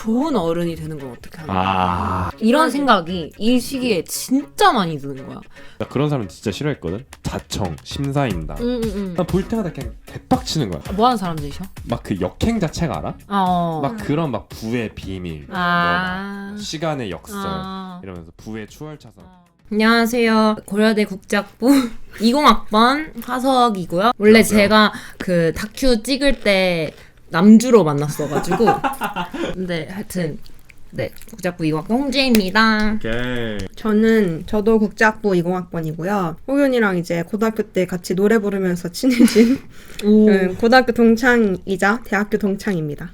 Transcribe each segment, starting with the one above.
좋은 어른이 되는 건 어떻게 하냐. 이런 생각이 이 시기에 진짜 많이 드는 거야. 나 그런 사람 진짜 싫어했거든. 자청, 심사임당. 난 볼 때마다 그냥 개빡치는 거야. 뭐 하는 사람들이셔? 막 그 역행 자체가 알아? 막 그런 막 부의 비밀, 뭐 시간의 역설 이러면서 부의 추월차선. 안녕하세요. 고려대 국제학부 20학번 화석이고요. 원래 제가 그 다큐 찍을 때 남주로 만났어가지고 근데 하여튼 네, 국제학부 20학번 홍지혜입니다. 오케이. 저도 국제학부 20학번이고요. 호윤이랑 이제 고등학교 때 같이 노래 부르면서 친해진 고등학교 동창이자 대학교 동창입니다.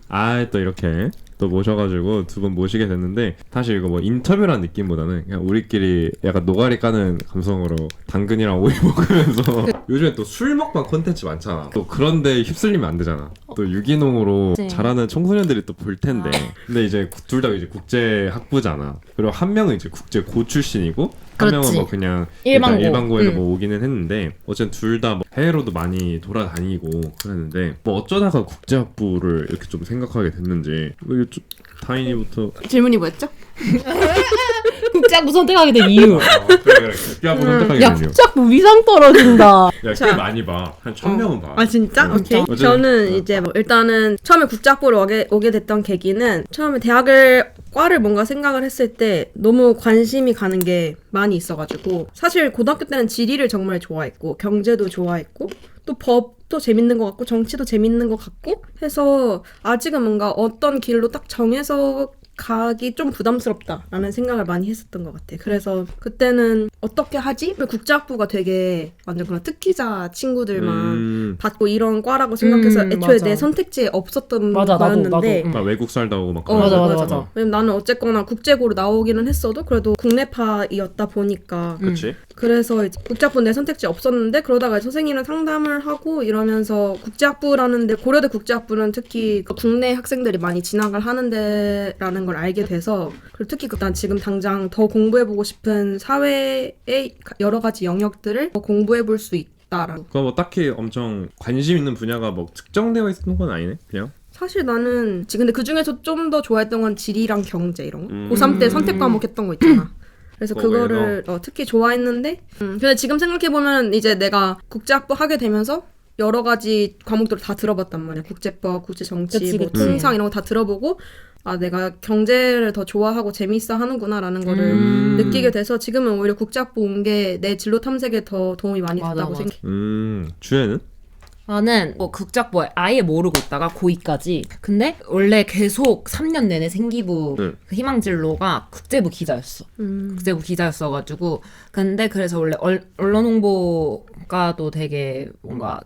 또 이렇게 또 모셔가지고 두 분 모시게 됐는데, 사실 이거 뭐 인터뷰란 느낌보다는 그냥 우리끼리 약간 노가리 까는 감성으로 당근이랑 오이 먹으면서 요즘에 또 술 먹방 콘텐츠 많잖아. 또 그런데 휩쓸리면 안 되잖아. 또 유기농으로 잘하는 청소년들이 또 볼 텐데. 근데 이제 둘 다 이제 국제 학부잖아. 그리고 한 명은 이제 국제 고 출신이고 한 명은 뭐 그냥 일반고에서 뭐 오기는 했는데, 어쨌든 둘 다 뭐 해외로도 많이 돌아다니고 그랬는데, 뭐 어쩌다가 국제학부를 이렇게 좀 생각하게 됐는지 다인이부터. 질문이 뭐였죠? 국제학부 선택하게 된 이유. 그래 국제학부 선택하게 된 이유. 국제학부 위상 떨어진다. 꽤 많이 봐. 한 1000명은 봐. 진짜? 오케이. 저는 이제 뭐 일단은 처음에 국제학부를 오게 됐던 계기는, 처음에 과를 뭔가 생각을 했을 때 너무 관심이 가는 게 많이 있어가지고, 사실 고등학교 때는 지리를 정말 좋아했고 경제도 좋아했고 또 법도 재밌는 것 같고 정치도 재밌는 것 같고 해서, 아직은 뭔가 어떤 길로 딱 정해서 가기 좀 부담스럽다라는 생각을 많이 했었던 것 같아. 그래서 그때는 어떻게 하지? 국제학부가 되게 완전 그런 특기자 친구들만 받고 이런 과라고 생각해서 애초에 맞아. 내 선택지에 없었던 거였는데, 나도. 외국 살다 오고 막. 맞아. 왜냐면 나는 어쨌거나 국제고로 나오기는 했어도 그래도 국내파이었다 보니까. 그렇지. 그래서 이제 국제학부 내 선택지 없었는데, 그러다가 선생님이랑 상담을 하고 이러면서 국제학부라는데, 고려대 국제학부는 특히 국내 학생들이 많이 진학을 하는 데라는 걸 알게 돼서, 그리고 특히 난 지금 당장 더 공부해보고 싶은 사회의 여러 가지 영역들을 더 공부해볼 수 있다라고. 그거 뭐 딱히 엄청 관심 있는 분야가 뭐 특정되어 있는 건 아니네, 그냥. 사실 나는 근데 그 중에서 좀 더 좋아했던 건 지리랑 경제 이런 거. 고3 때 선택 과목 했던 거 있잖아. 그래서 그거를 특히 좋아했는데, 근데 지금 생각해보면 이제 내가 국제학부 하게 되면서 여러 가지 과목들을 다 들어봤단 말이야. 국제법, 국제정치, 뭐 통상 이런 거 다 들어보고, 내가 경제를 더 좋아하고 재밌어 하는구나라는 거를 느끼게 돼서 지금은 오히려 국제학부 온 게 내 진로 탐색에 더 도움이 많이 됐다고 생각해. 주혜는? 나는 뭐 국제학부에 아예 모르고 있다가 고2까지. 근데 원래 계속 3년 내내 생기부 그 희망진로가 국제부 기자였어. 국제부 기자였어가지고. 근데 그래서 원래 언론 홍보과도 되게 뭔가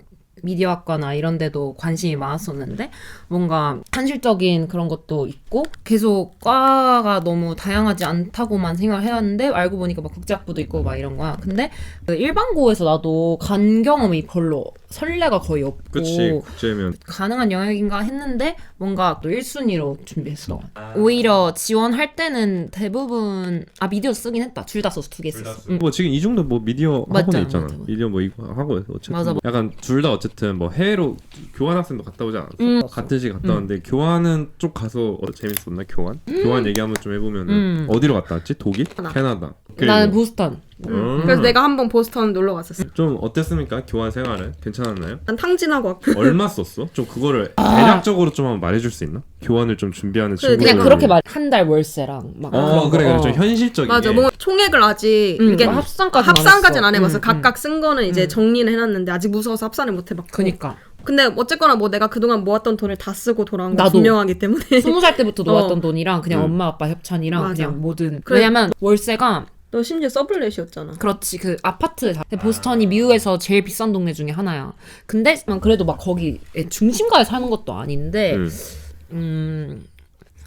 미디어학과나 이런 데도 관심이 많았었는데, 뭔가 현실적인 그런 것도 있고 계속 과가 너무 다양하지 않다고만 생각을 해왔는데, 알고 보니까 막 국제학부도 있고 막 이런 거야. 근데 그 일반고에서 나도 간 경험이 별로 선례가 거의 없고, 그치, 국제면 가능한 영역인가 했는데 뭔가 또 1순위로 준비했어. 오히려 지원할 때는 대부분 미디어 쓰긴 했다. 둘 다 써서 2개 썼어. 뭐 지금 이 정도 뭐 미디어 학원에 있잖아. 맞아. 미디어 뭐 이거 하고 어쨌든 맞아. 뭐 약간 둘 다 어쨌든 뭐 해외로 교환학생도 갔다 오지 않았어? 같은 시기 갔다 왔는데 교환은 쪽 가서 재밌었나? 교환 얘기 한번 좀 해보면은 어디로 갔다 왔지? 독일? 캐나다. 나는 보스턴. 그래서 내가 한번 보스턴 놀러 갔었어. 좀 어땠습니까? 교환 생활은? 괜찮았나요? 난 탕진하고 왔고. 얼마 썼어? 좀 그거를 대략적으로 좀 한번 말해줄 수 있나? 교환을 좀 준비하는 친구들. 그냥 그렇게 말. 한 달 월세랑 막. 그래 좀 현실적인. 맞아. 뭐 총액을 아직 이게 합산까지는 안 해봤어. 각각 쓴 거는 이제 정리는 해놨는데 아직 무서워서 합산을 못 해봤고. 그니까. 근데 어쨌거나 뭐 내가 그동안 모았던 돈을 다 쓰고 돌아온 거 나도. 분명하기 때문에 20살 때부터 놓았던 돈이랑 그냥 엄마 아빠 협찬이랑 맞아. 그냥 모든. 왜냐면 월세가 너 심지어 서블렛이었잖아. 그렇지. 그 아파트 보스턴이 미국에서 제일 비싼 동네 중에 하나야. 근데 그래도 막 거기 중심가에 사는 것도 아닌데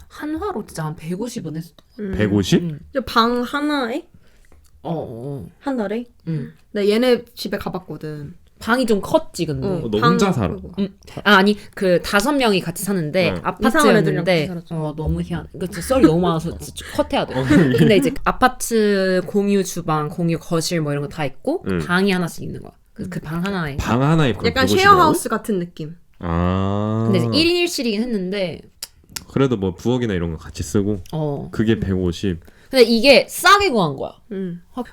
한화로 진짜 한 150은 했어. 150? 방 하나에? 한 달에? 나 얘네 집에 가봤거든. 방이 좀 컸지 근데. 너 혼자 살아? 아니 그 5명이 같이 사는데 아파트였는데 너무 희한. 그치 썰이 너무 많아서 진짜 컷해야 돼. 근데 이제 아파트 공유 주방, 공유 거실 뭐 이런 거 다 있고 방이 하나씩 있는 거야. 그 방 하나에. 방 하나에 약간 쉐어하우스 같은 느낌. 아. 근데 이제 1인 1실이긴 했는데 그래도 뭐 부엌이나 이런 거 같이 쓰고 그게 150. 근데 이게 싸게 구한 거야.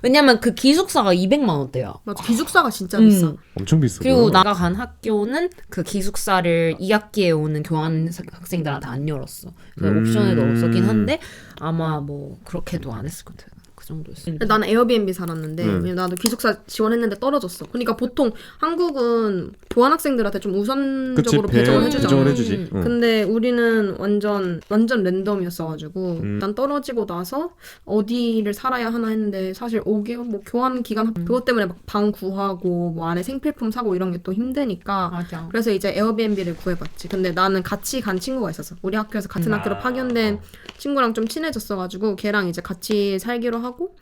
왜냐면 그 기숙사가 200만 원대야. 맞아. 기숙사가 진짜 비싸. 엄청 비싸. 그리고 나가 간 학교는 그 기숙사를 2학기에 오는 교환 학생들한테 안 열었어. 그 옵션에도 없었긴 한데 아마 뭐 그렇게도 안 했을 것 같아. 그 정도였어. 나는 에어비앤비 살았는데 왜냐면 나도 기숙사 지원했는데 떨어졌어. 그러니까 보통 한국은 교환학생들한테 좀 우선적으로 배정을 해주잖아. 배정을 해주지. 근데 우리는 완전 랜덤이었어가지고 일단 떨어지고 나서 어디를 살아야 하나 했는데 사실 5개월 뭐 교환 기간 그것 때문에 막 방 구하고 뭐 안에 생필품 사고 이런 게 또 힘드니까 맞아. 그래서 이제 에어비앤비를 구해봤지. 근데 나는 같이 간 친구가 있었어. 우리 학교에서 같은 학교로 파견된 친구랑 좀 친해졌어가지고 걔랑 이제 같이 살기로 하고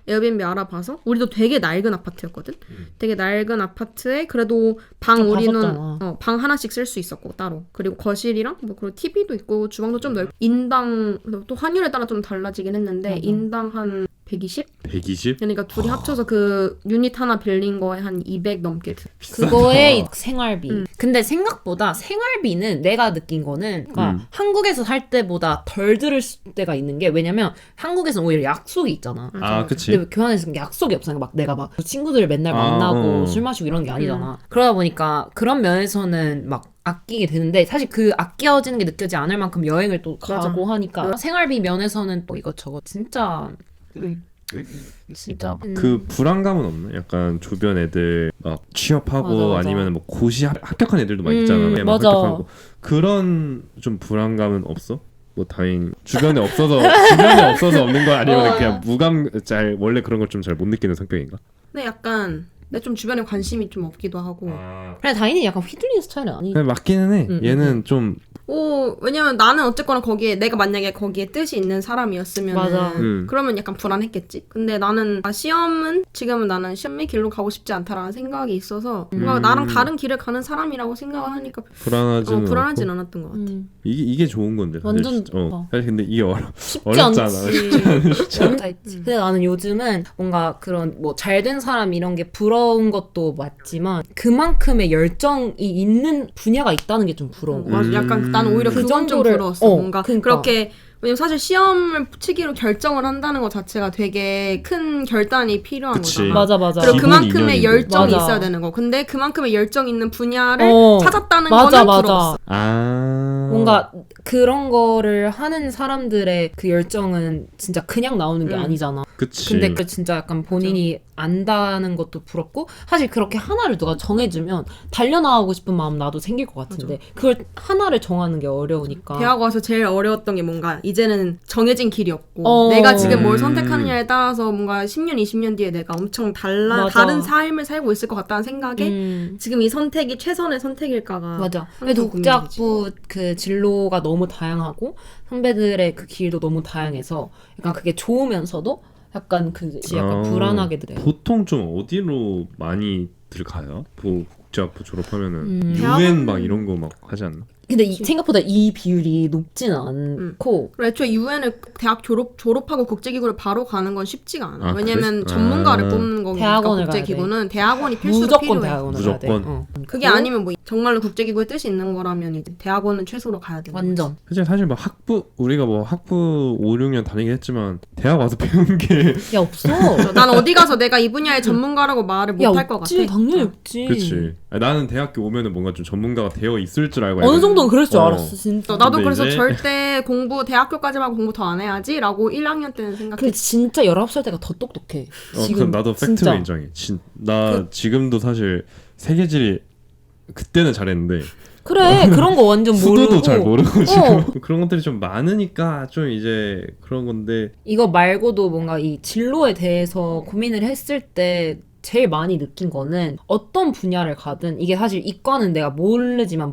에어비앤비 알아봐서 우리도 되게 낡은 아파트였거든. 되게 낡은 아파트에 그래도 방 우리는 방 하나씩 쓸 수 있었고 따로. 그리고 거실이랑 뭐 그리고 TV도 있고 주방도 좀 넓고 인당 또 환율에 따라 좀 달라지긴 했는데 인당 한 120? 120? 그러니까 둘이 합쳐서 그 유닛 하나 빌린 거에 한 200 넘게 그거에 생활비. 근데 생각보다 생활비는 내가 느낀 거는 그러니까 한국에서 살 때보다 덜 들을 때가 있는 게 왜냐면 한국에서는 오히려 약속이 있잖아. 그치. 근데 교환에서는 약속이 없어. 막 내가 막 친구들 맨날 만나고 술 마시고 이런 게 아니잖아. 그러다 보니까 그런 면에서는 막 아끼게 되는데 사실 그 아껴지는 게 느껴지지 않을 만큼 여행을 또 가고 하니까 생활비 면에서는 또 이것저것 진짜 그 불안감은 없나? 약간 주변 애들 막 취업하고 맞아. 아니면 뭐 고시 합격한 애들도 막 있잖아. 맞아. 합격하고 그런 좀 불안감은 없어? 뭐 다행 주변에 없어서 없는 거 아니면 그냥 원래 그런 걸 좀 잘 못 느끼는 성격인가? 근데 약간 내 좀 주변에 관심이 좀 없기도 하고. 그래 다인이 약간 휘둘리는 스타일은 아니지. 맞기는 해. 얘는 좀 왜냐면 나는 어쨌거나 거기에 내가 만약에 거기에 뜻이 있는 사람이었으면 맞아. 그러면 약간 불안했겠지. 근데 나는 시험은 지금은 나는 시험의 길로 가고 싶지 않다라는 생각이 있어서 뭔가 나랑 다른 길을 가는 사람이라고 생각을 하니까 불안하진 않았던 것 같아. 이게 좋은 건데 사실 완전 사실 근데 이게 쉽지 어렵잖아. 않지. 근데 나는 요즘은 뭔가 그런 뭐 잘된 사람 이런 게 부러운 것도 맞지만 그만큼의 열정이 있는 분야가 있다는 게 좀 부러워. 맞아. 약간 나는 오히려 그 그건 좀 정도를- 부러웠어. 뭔가 그러니까. 그렇게 왜냐면 사실 시험을 치기로 결정을 한다는 것 자체가 되게 큰 결단이 필요한 그치. 거잖아. 맞아. 그리고 기본 그만큼의 인연인데. 열정이 맞아. 있어야 되는 거. 근데 그만큼의 열정 있는 분야를 찾았다는 맞아. 거는 부러웠어. 뭔가 그런 거를 하는 사람들의 그 열정은 진짜 그냥 나오는 게 아니잖아. 그치. 근데 그 진짜 약간 본인이 안다는 것도 부럽고 사실 그렇게 하나를 누가 정해주면 달려나가고 싶은 마음 나도 생길 것 같은데 그걸 하나를 정하는 게 어려우니까. 대학 와서 제일 어려웠던 게 뭔가 이제는 정해진 길이 없고 내가 지금 뭘 선택하느냐에 따라서 뭔가 10년, 20년 뒤에 내가 엄청 다른 삶을 살고 있을 것 같다는 생각에 지금 이 선택이 최선의 선택일까가 맞아. 그래도 국제학부 그 진로가 너무 다양하고 선배들의 그 길도 너무 다양해서 약간 그게 좋으면서도 약간 약간 불안하게 들어요. 보통 좀 어디로 많이들 가요? 국제학부 졸업하면은 대학원- UN 막 이런 거 막 하지 않나? 근데 생각보다 이 비율이 높지는 않고 그래, 애초에 UN을 대학 졸업하고 국제기구를 바로 가는 건 쉽지가 않아. 왜냐면 그래? 전문가를 뽑는 거니까 대학원을 국제기구는 대학원이 필수로 무조건 필요해. 대학원을 가야 돼. 무조건. 그게 아니면 뭐 정말로 국제기구에 뜻이 있는 거라면 이제 대학원은 최소로 가야 돼. 완전. 사실 뭐 우리가 뭐 학부 5, 6년 다니긴 했지만 대학 와서 배운 게 야 없어. 난 어디 가서 내가 이 분야의 전문가라고 말을 못 할 것 같아. 없지. 당연히 없지. 그치. 나는 대학교 오면은 뭔가 좀 전문가가 되어 있을 줄 알고 어느 정도는 그럴 줄 어. 알았어 진짜. 나도 근데 그래서 이제- 절대 대학교까지만 공부 더 안 해야지라고 1학년 때는 근데 생각했지. 진짜 19살 때가 더 똑똑해. 그럼 나도 팩트로 진짜. 인정해. 나 지금도 사실 세계지리 그때는 잘했는데 그래 그런 거 완전 모르고. 수도도 잘 모르고 지금 그런 것들이 좀 많으니까 좀 이제 그런 건데 이거 말고도 뭔가 이 진로에 대해서 고민을 했을 때 제일 많이 느낀 거는 어떤 분야를 가든 이게 사실 이과는 내가 모르지만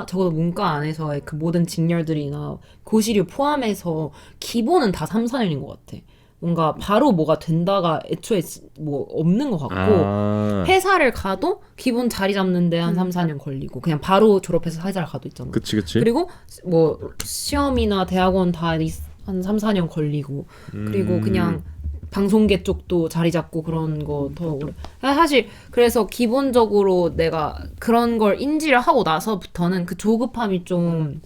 적어도 문과 안에서의 그 모든 직렬들이나 고시를 포함해서 기본은 다 3, 4년인 것 같아. 뭔가 바로 뭐가 된다가 애초에 뭐 없는 것 같고 회사를 가도 기본 자리 잡는데 한 3, 4년 걸리고 그냥 바로 졸업해서 회사를 가도 있잖아. 그치 그리고 뭐 시험이나 대학원 다 한 3, 4년 걸리고 그리고 그냥 방송계 쪽도 자리 잡고 그런 거 더 오래. 사실 그래서 기본적으로 내가 그런 걸 인지를 하고 나서부터는 그 조급함이 좀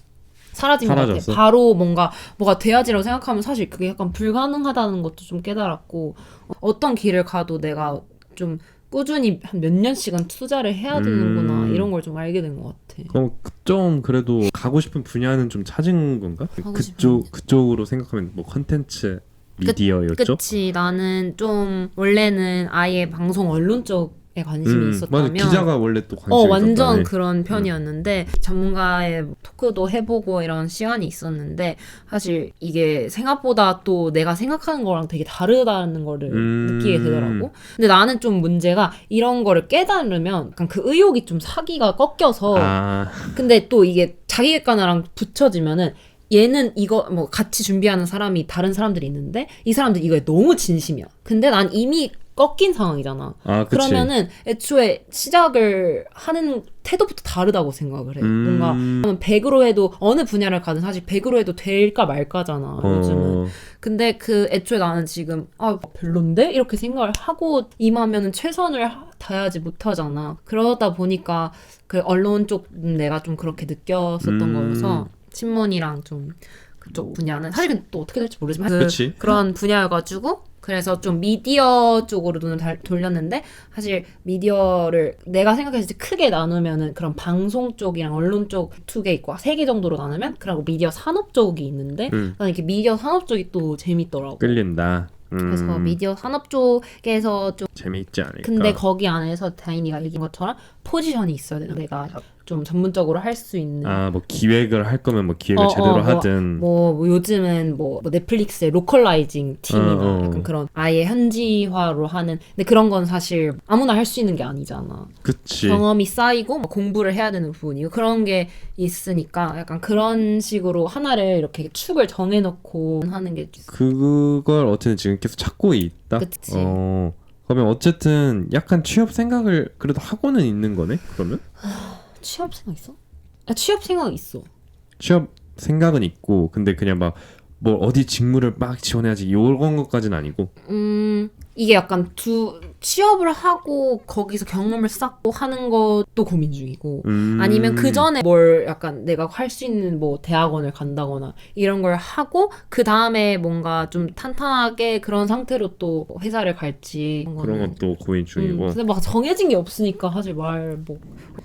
사라진 것 사라졌어? 같아. 바로 뭐가 돼야지라고 생각하면 사실 그게 약간 불가능하다는 것도 좀 깨달았고 어떤 길을 가도 내가 좀 꾸준히 한 몇 년씩은 투자를 해야 되는구나 이런 걸 좀 알게 된 것 같아. 그럼 좀 그래도 가고 싶은 분야는 좀 찾은 건가? 가고 싶은 그쪽으로 생각하면 뭐 컨텐츠 미디어 이쪽? 그치. 나는 좀 원래는 아예 방송 언론 쪽에 관심이 있었다면 맞아. 기자가 원래 또 관심이 완전 있었다네. 그런 편이었는데 전문가의 토크도 해보고 이런 시간이 있었는데 사실 이게 생각보다 또 내가 생각하는 거랑 되게 다르다는 거를 느끼게 되더라고. 근데 나는 좀 문제가 이런 거를 깨달으면 약간 그 의욕이 좀 사기가 꺾여서 근데 또 이게 자기 객관화랑 붙여지면은 얘는 이거 뭐 같이 준비하는 사람이 다른 사람들이 있는데 이 사람들 이거에 너무 진심이야. 근데 난 이미 꺾인 상황이잖아. 그치. 그러면은 애초에 시작을 하는 태도부터 다르다고 생각을 해. 뭔가 100으로 해도 어느 분야를 가든 사실 100으로 해도 될까 말까잖아. 요즘은. 근데 그 애초에 나는 지금 별론데? 이렇게 생각을 하고 임하면은 최선을 다하지 못하잖아. 그러다 보니까 그 언론 쪽 내가 좀 그렇게 느꼈었던 거여서 신문이랑 좀 그쪽 분야는 사실 또 어떻게 될지 모르지만 그런 분야여가지고 그래서 좀 미디어 쪽으로 눈을 돌렸는데 사실 미디어를 내가 생각했을 때 크게 나누면은 그런 방송 쪽이랑 언론 쪽 두 개 있고 세 개 정도로 나누면 그리고 미디어 산업 쪽이 있는데 나는 이렇게 미디어 산업 쪽이 또 재밌더라고. 끌린다. 그래서 미디어 산업 쪽에서 좀 재미있지 않을까. 근데 거기 안에서 다인이가 얘기한 것처럼 포지션이 있어야 돼. 내가 좀 전문적으로 할 수 있는. 뭐 기획을 할 거면 뭐 기획을 제대로 하든. 뭐 요즘은 뭐 넷플릭스의 로컬라이징 팀이나 약간 그런 아예 현지화로 하는. 근데 그런 건 사실 아무나 할 수 있는 게 아니잖아. 그치. 경험이 쌓이고 공부를 해야 되는 부분이고 그런 게 있으니까 약간 그런 식으로 하나를 이렇게 축을 정해놓고 하는 게. 그걸 어쨌든 지금 계속 찾고 있다. 그치. 그러면 어쨌든 약간 취업 생각을 그래도 하고는 있는 거네? 그러면? 취업 생각 있어? 취업 생각 있어. 취업 생각은 있고 근데 그냥 막 뭐 어디 직무를 막 지원해야지 요런 것까지는 아니고 이게 약간 취업을 하고 거기서 경험을 쌓고 하는 것도 고민 중이고 아니면 그 전에 뭘 약간 내가 할 수 있는 뭐 대학원을 간다거나 이런 걸 하고 그 다음에 뭔가 좀 탄탄하게 그런 상태로 또 회사를 갈지 그런 것도 고민 중이고 근데 막 정해진 게 없으니까 사실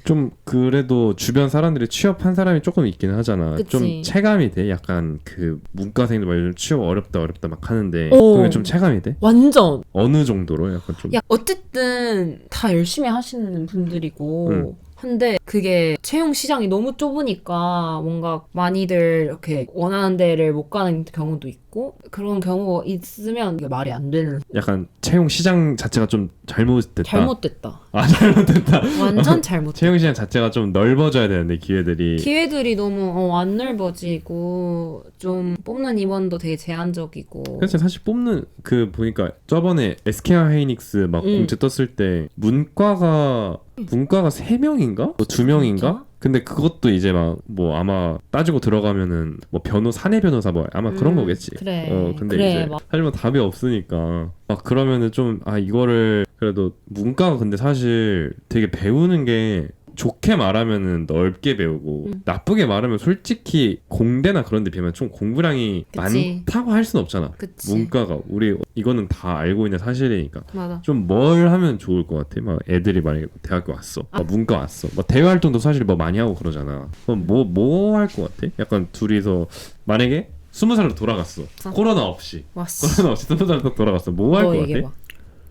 좀 그래도 주변 사람들이 취업한 사람이 조금 있긴 하잖아. 그치. 좀 체감이 돼. 약간 그 문과생들 막 요즘 취업 어렵다 막 하는데 그게 좀 체감이 돼? 완전 어느 정도로 약간 좀 어쨌든 다 열심히 하시는 분들이고 근데 그게 채용 시장이 너무 좁으니까 뭔가 많이들 이렇게 원하는 데를 못 가는 경우도 있고 그런 경우가 있으면 이게 말이 안 되는 약간 채용 시장 자체가 좀 잘못됐다. 잘못됐다. 잘못됐다. 완전 잘못됐다. 채용 시장 자체가 좀 넓어져야 되는데 기회들이 너무 안 넓어지고 좀 뽑는 임원도 되게 제한적이고 그래서 사실 뽑는 그 보니까 저번에 SK 하이닉스 막 공채 떴을 때 문과가 3명인가? 뭐 2명인가? 진짜? 근데 그것도 이제 막 뭐 아마 따지고 들어가면은 뭐 사내 변호사 뭐 아마 그런 거겠지. 그래. 근데 그래, 이제 사실 뭐 답이 없으니까 그러면은 좀 이거를 그래도 문과가 근데 사실 되게 배우는 게 좋게 말하면은 넓게 배우고 나쁘게 말하면 솔직히 공대나 그런 데 비하면 좀 공부량이 그치. 많다고 할 수는 없잖아. 그치. 문과가 우리 이거는 다 알고 있는 사실이니까. 맞아. 좀 뭘 하면 좋을 것 같아? 막 애들이 만약에 대학교 왔어, 문과 왔어, 대외 활동도 사실 뭐 많이 하고 그러잖아. 그럼 뭐 할 것 같아? 약간 둘이서 만약에 20살로 돌아갔어. 코로나 없이. 코로나 없이 20살로 돌아갔어. 뭐 할 것 같아?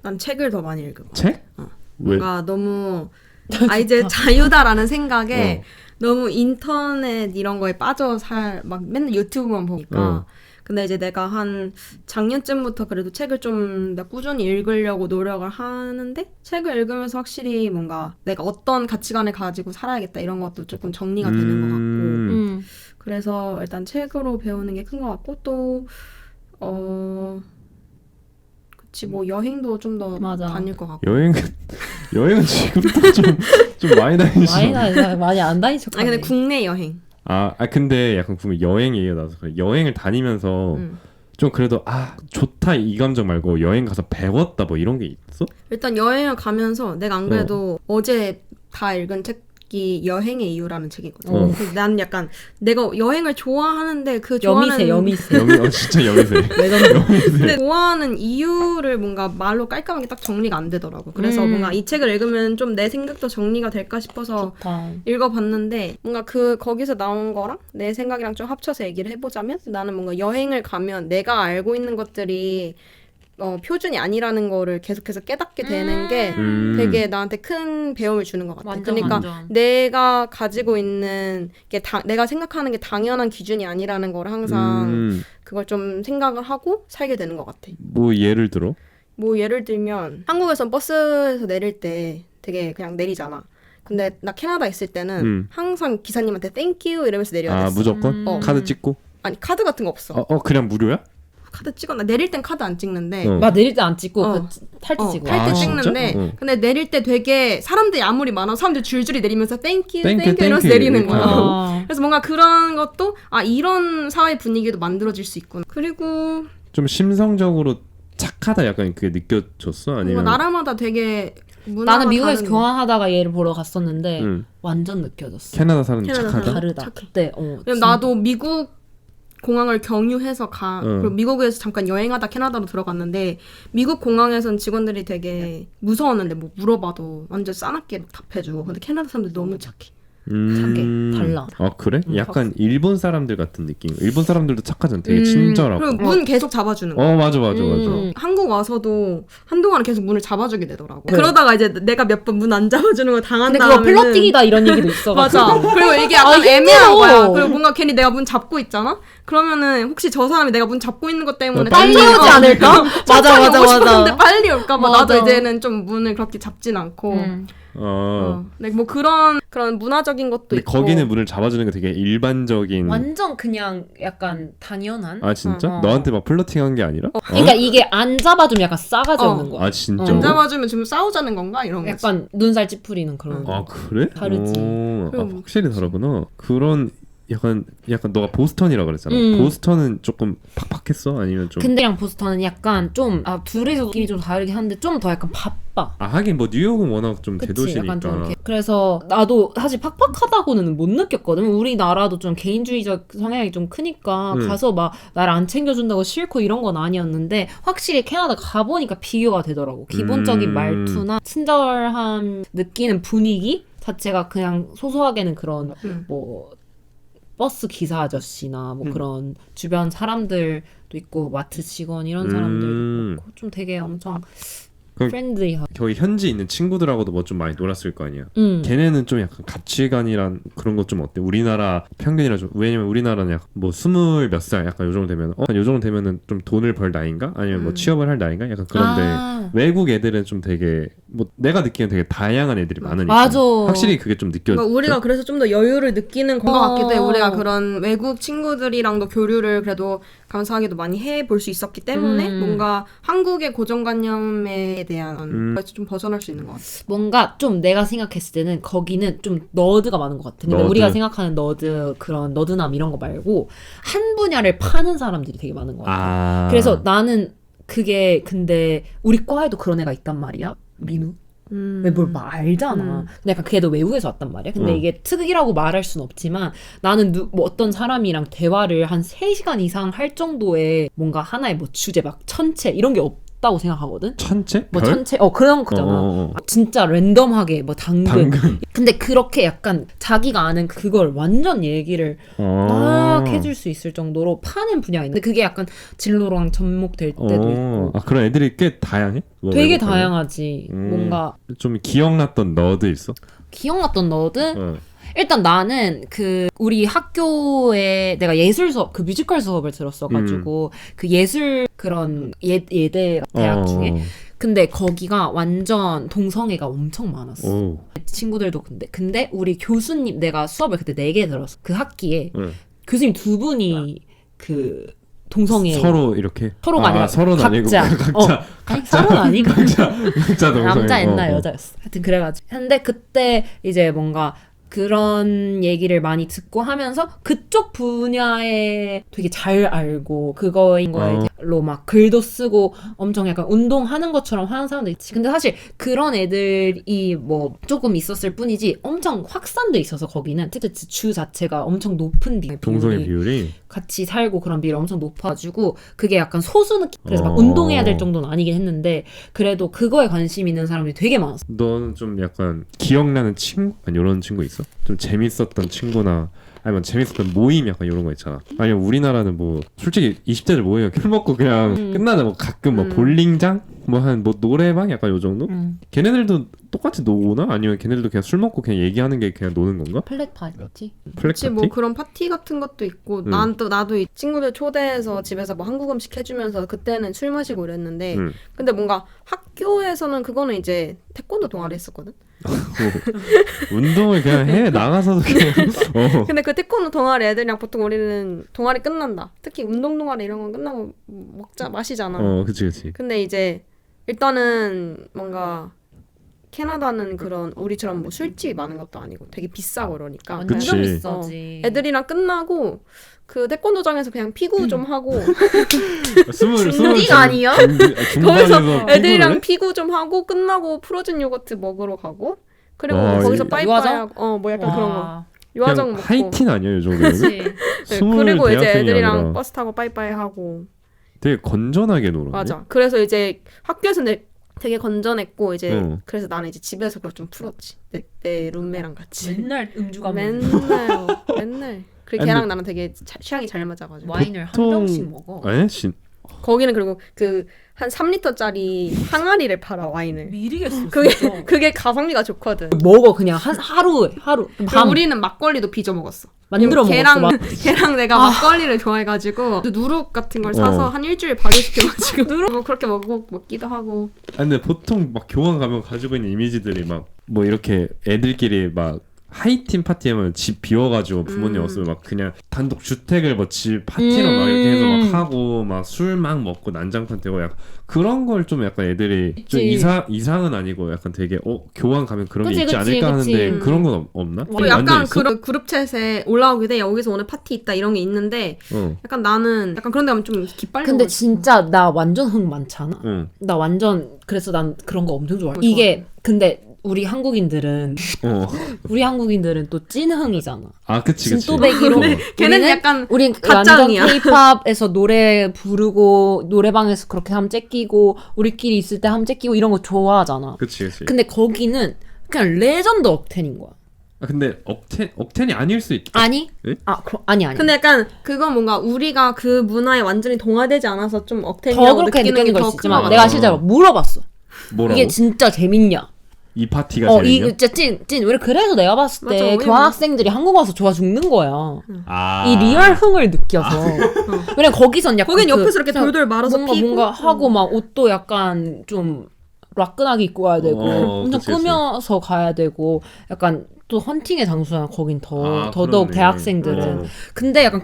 난 책을 더 많이 읽을 거야. 책? 왜? 뭔가 너무 이제 자유다라는 생각에 너무 인터넷 이런 거에 빠져 막 맨날 유튜브만 보니까 근데 이제 내가 한 작년쯤부터 그래도 책을 좀 꾸준히 읽으려고 노력을 하는데 책을 읽으면서 확실히 뭔가 내가 어떤 가치관을 가지고 살아야겠다 이런 것도 조금 정리가 되는 것 같고 그래서 일단 책으로 배우는 게 큰 것 같고 또 뭐 여행도 좀 더 다닐 것 같고 여행은 지금도 좀 많이 다니시죠? 많이 안 다니셨네. 근데 국내 여행 근데 약간 여행 얘기가 나서 그래. 여행을 다니면서 좀 그래도 좋다 이 감정 말고 여행 가서 배웠다 뭐 이런 게 있어? 일단 여행을 가면서 내가 안 그래도 어제 다 읽은 책 책이 여행의 이유라는 책이거든. 어. 그래서 난 약간 내가 여행을 좋아하는데 그 좋아하는 여미새. 진짜 여기서 근데 좋아하는 이유를 뭔가 말로 깔끔하게 딱 정리가 안 되더라고. 그래서 뭔가 이 책을 읽으면 좀 내 생각도 정리가 될까 싶어서 좋다. 읽어봤는데 뭔가 거기서 나온 거랑 내 생각이랑 좀 합쳐서 얘기를 해보자면 나는 뭔가 여행을 가면 내가 알고 있는 것들이 표준이 아니라는 거를 계속해서 깨닫게 되는 게 되게 나한테 큰 배움을 주는 것 같아. 완전, 그러니까 완전. 내가 가지고 있는 게 내가 생각하는 게 당연한 기준이 아니라는 걸 항상 그걸 좀 생각을 하고 살게 되는 것 같아. 뭐 예를 들어? 뭐 예를 들면 한국에선 버스에서 내릴 때 되게 그냥 내리잖아. 근데 나 캐나다 있을 때는 항상 기사님한테 땡큐 이러면서 내려야 됐어. 무조건? 카드 찍고? 아니 카드 같은 거 없어. 그냥 무료야? 카드 찍었나? 내릴 땐 카드 안 찍는데 어. 나 내릴 때 안 찍고 탈 때 찍어. 탈 때 진짜? 찍는데 근데 내릴 때 되게 사람들이 아무리 많아도 사람들이 줄줄이 내리면서 땡큐 땡큐, 이러면서 땡큐 내리는 이렇게 거야. 하고. 그래서 뭔가 그런 것도 이런 사회 분위기도 만들어질 수 있구나. 그리고 좀 심성적으로 착하다 약간 그게 느껴졌어? 아니면 뭔가 나라마다 되게 문화가 나는 미국에서 다른- 교환하다가 얘를 보러 갔었는데 완전 느껴졌어. 캐나다 사람 캐나다 착하다? 사람. 다르다. 착해. 그때 왜냐면 나도 미국 공항을 경유해서 그리고 미국에서 잠깐 여행하다 캐나다로 들어갔는데 미국 공항에선 직원들이 되게 무서웠는데 뭐 물어봐도 완전 싸납게 막 답해주고 근데 캐나다 사람들 너무 착해. 착해. 달라. 그래? 약간 일본 사람들 같은 느낌. 일본 사람들도 착하잖아. 되게 친절하고. 그리고 문 계속 잡아주는 거. 맞아. 한국 와서도 한동안 계속 문을 잡아주게 되더라고. 그러다가 이제 내가 몇 번 문 안 잡아주는 걸 당한 근데 그거 다음에는 플러팅이다 이런 얘기도 있어가지고. 맞아. 그리고 이게 약간 힘들어. 애매한 거야. 그리고 뭔가 괜히 내가 문 잡고 있잖아? 그러면은 혹시 저 사람이 내가 문 잡고 있는 것 때문에 빨리 천천히 오지 않을까? 맞아, 천천히 맞아, 오고 싶었는데 맞아. 빨리 올까봐 맞아. 나도 이제는 좀 문을 그렇게 잡진 않고 네, 뭐 그런 문화적인 것도 근데 있고 거기는 문을 잡아주는 게 되게 일반적인. 완전 그냥 약간 당연한. 진짜? 너한테 막 플러팅한 게 아니라? 그러니까 이게 안 잡아주면 약간 싸가지 없는 거야. 진짜? 안 잡아주면 지금 싸우자는 건가? 이런 거지. 약간 눈살 찌푸리는 그런 거. 그래? 다르지. 확실히 다르구나. 그런 약간 너가 보스턴이라 그랬잖아. 보스턴은 조금 팍팍했어? 아니면 좀? 근데랑 보스턴은 약간 좀 둘이서 느낌이 좀 다르긴 한데 좀 더 약간 바빠. 하긴 뭐 뉴욕은 워낙 좀 그치, 대도시니까. 약간 좀 이렇게. 그래서 나도 사실 팍팍하다고는 못 느꼈거든. 우리나라도 좀 개인주의적 성향이 좀 크니까 가서 막 나를 안 챙겨준다고 싫고 이런 건 아니었는데 확실히 캐나다 가보니까 비교가 되더라고. 기본적인 말투나 친절함 느끼는 분위기 자체가 그냥 소소하게는 그런 뭐 버스 기사 아저씨나 뭐 그런 주변 사람들도 있고 마트 직원 이런 사람들도 있고 좀 되게 엄청 그럼 프렌드리하고. 거기 현지 있는 친구들하고도 뭐 좀 많이 놀았을 거 아니야. 걔네는 좀 약간 가치관이란 그런 것 좀 어때? 우리나라 평균이라 좀 왜냐면 우리나라는 약간 뭐 20몇 살 약간 요 정도 되면 요 정도 되면은 좀 돈을 벌 나이인가? 아니면 뭐 취업을 할 나이인가? 약간 그런데 외국 애들은 좀 되게 뭐 내가 느끼기엔 되게 다양한 애들이 많으니까 맞아. 확실히 그게 좀 느껴져. 그러니까 우리가 그래서 좀 더 여유를 느끼는 것 같기도 해. 우리가 그런 외국 친구들이랑도 교류를 그래도 감사하게도 많이 해볼 수 있었기 때문에 뭔가 한국의 고정관념에 대한 거에서 좀 벗어날 수 있는 것 같아. 뭔가 좀 내가 생각했을 때는 거기는 좀 너드가 많은 것 같아. 근데 너드? 우리가 생각하는 너드 그런 너드남 이런 거 말고 한 분야를 파는 사람들이 되게 많은 것 같아. 그래서 나는 그게 근데 우리 과에도 그런 애가 있단 말이야. 민우. 왜 뭘 알잖아. 근데 약간 걔도 외국에서 왔단 말이야. 근데 이게 특이라고 말할 순 없지만 나는 뭐 어떤 사람이랑 대화를 한 3시간 이상 할 정도의 뭔가 하나의 뭐 주제 막 천체 이런 게 없다고 생각하거든. 천체? 뭐 별? 천체 그런 거잖아. 진짜 랜덤하게 뭐 당근. 근데 그렇게 약간 자기가 아는 그걸 완전 얘기를 막 해줄 수 있을 정도로 파는 분야가 있는데 그게 약간 진로랑 접목될 때도 있고. 그런 애들이 꽤 다양해? 뭐 되게 외국 가면? 다양하지. 뭔가 좀 기억났던 너드 있어? 기억났던 너드? 일단 나는 우리 학교에 내가 예술 수업 그 뮤지컬 수업을 들었어가지고 그 예술 그런 예대 대학 중에 근데 거기가 완전 동성애가 엄청 많았어. 친구들도 근데 우리 교수님 내가 수업을 그때 4개 들었어. 그 학기에 교수님 2분이 그 동성애 서로 이렇게 서로가 아니라 서로는 각자. 아니고 각자 아니 서로는 아니고 각자 동성애. 남자 옛날 여자였어. 하여튼 그래가지고 근데 그때 이제 뭔가 그런 얘기를 많이 듣고 하면서 그쪽 분야에 되게 잘 알고 그거인 거로 막 글도 쓰고 엄청 약간 운동하는 것처럼 하는 사람도 있지. 근데 사실 그런 애들이 뭐 조금 있었을 뿐이지 엄청 확산돼 있어서 거기는 주 자체가 엄청 높은 동성애 비율이 같이 살고 그런 비율이 엄청 높아가지고 그게 약간 소수 느낌. 그래서 막 운동해야 될 정도는 아니긴 했는데 그래도 그거에 관심 있는 사람들이 되게 많았어. 너는 좀 약간 기억나는 친구? 아니 이런 친구 있어? 좀 재밌었던 친구나 아니면 재밌었던 모임 약간 이런 거 있잖아. 아니면 우리나라는 뭐 솔직히 20대들 모이면 술 먹고 그냥 끝나는 뭐 가끔 뭐 볼링장? 뭐 한 뭐 노래방 약간 요 정도? 걔네들도 똑같이 노나? 아니면 걔네들도 그냥 술 먹고 그냥 얘기하는 게 그냥 노는 건가? 플랫 파티? 플랫 그치, 파티? 뭐 그런 파티 같은 것도 있고 나도 이 친구들 초대해서 집에서 뭐 한국 음식 해주면서 그때는 술 마시고 이랬는데 근데 뭔가 학교에서는 그거는 이제 태권도 동아리 했었거든. 운동을 그냥 해 나가서도 그냥 근데 그 태권도 동아리 애들이랑 보통 우리는 동아리 끝난다. 특히 운동 동아리 이런 건 끝나고 마시잖아. 그치. 근데 이제 일단은 뭔가 캐나다는 그런 우리처럼 뭐 술집이 많은 것도 아니고 되게 비싸고 그러니까 완전 그치. 비싸지. 애들이랑 끝나고 그 태권도장에서 그냥 피구 좀 하고 중딩 아니야? 거기서 애들이랑 피구 좀 하고 끝나고 프로즌 요거트 먹으러 가고 그리고 거기서 빠이빠이하고 뭐 약간 그런 거 유화정 먹고 하이틴 아니야 요 정도면? 그치. 그리고 이제 애들이랑 아니라. 버스 타고 빠이빠이하고 되게 건전하게 놀았네. 맞아. 그래서 이제 학교에서는 되게 건전했고 이제 그래서 나는 이제 집에서 그걸 좀 풀었지. 내 룸메랑 같이. 맨날 음주 가면 맨날. 그리고 걔랑 나는 되게 취향이 잘 맞아가지고. 와인을 한 병씩 먹어. 거기는 그리고 그 한 3리터짜리 항아리를 팔아 와인을. 미리겠어. 그게 가성비가 좋거든. 먹어 그냥 하루. 그리고 우리는 막걸리도 빚어 먹었어. 만들어 먹었어. 걔랑 내가 막걸리를 좋아해가지고 누룩 같은 걸 사서 한 일주일 발효시켜가지고 누룩 그렇게 먹기도 하고. 근데 보통 막 교환 가면 가지고 있는 이미지들이 막 뭐 이렇게 애들끼리 막 하이틴 파티하면 집 비워가지고 부모님 없으면 막 그냥 단독 주택을 뭐 집 파티로 막 이렇게 해서 막 하고 막 술 막 먹고 난장판 되고 약간 그런 걸 좀 약간 애들이 좀 이상은 아니고 약간 되게 교환 가면 그런 게 있지 않을까 하는데 그런 건 없나? 약간 그 그룹챗에 올라오게 돼. 여기서 오늘 파티 있다 이런 게 있는데 약간 나는 약간 그런 데 가면 좀 기빨려. 근데 진짜 나 완전 흥 많잖아. 나 완전 그래서 난 그런 거 엄청 좋아해. 이게 근데 우리 한국인들은 또 찐흥이잖아. 그치. 진또배기로. 걔는 약간 우린 가짜흥이야. 완전 K-팝에서 노래 부르고 노래방에서 그렇게 함 째끼고 우리끼리 있을 때 함 째끼고 이런 거 좋아하잖아. 그치. 근데 거기는 그냥 레전드 억텐인 거야. 근데 억텐이 아닐 수 있다. 아니? 네? 아니. 근데 약간 그건 뭔가 우리가 그 문화에 완전히 동화되지 않아서 좀 더 억텐이라고 그렇게 느끼는 느끼는 게 걸 더 있지만 큰 내가 실제로 물어봤어. 뭐라고? 이게 진짜 재밌냐? 이 파티가 재밌냐? 이거 진짜 찐. 왜 그래서 내가 봤을 때 맞아, 교환학생들이 한국 와서 좋아 죽는 거야. 이 리얼 흥을 느껴서. 왜냐면 거기선 약간 거긴 옆에서 이렇게 돌돌 말아서 피고 뭔가 하고 막 옷도 약간 좀 라끈하게 입고 가야 되고 엄청 그치. 꾸며서 가야 되고 약간 또 헌팅의 장소잖아. 거긴 더더욱 그러네. 대학생들은. 근데 약간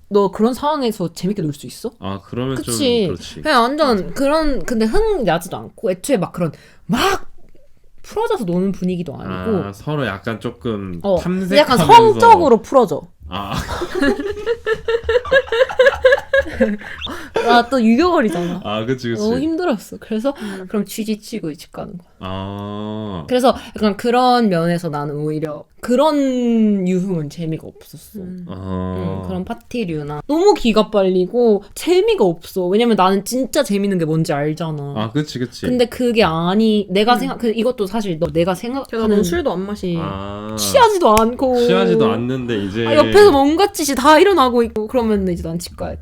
너 그런 상황에서 재밌게 놀 수 있어? 그러면 그치. 좀 그렇지. 그냥 완전 그런 근데 흥 나지도 않고 애초에 막 그런 막 풀어져서 노는 분위기도 아니고 서로 약간 조금 탐색하면서 약간 성적으로 풀어져. 또 유교걸이잖아. 그치. 너무 힘들었어. 그래서 그럼 쥐지치고 집 가는 거야. 그래서 그래서 약간 그런 면에서 나는 오히려 그런 유흥은 재미가 없었어. 그런 파티류나 너무 기가 빨리고 재미가 없어. 왜냐면 나는 진짜 재밌는 게 뭔지 알잖아. 그치. 근데 그게 내가 이것도 사실 내가 생각하는 넌 술도 안 마시. 취하지도 않고 취하지도 않는데 이제 옆에서 뭔가 짓이 다 일어나고 있고 그러면 이제 난 집 가야 돼.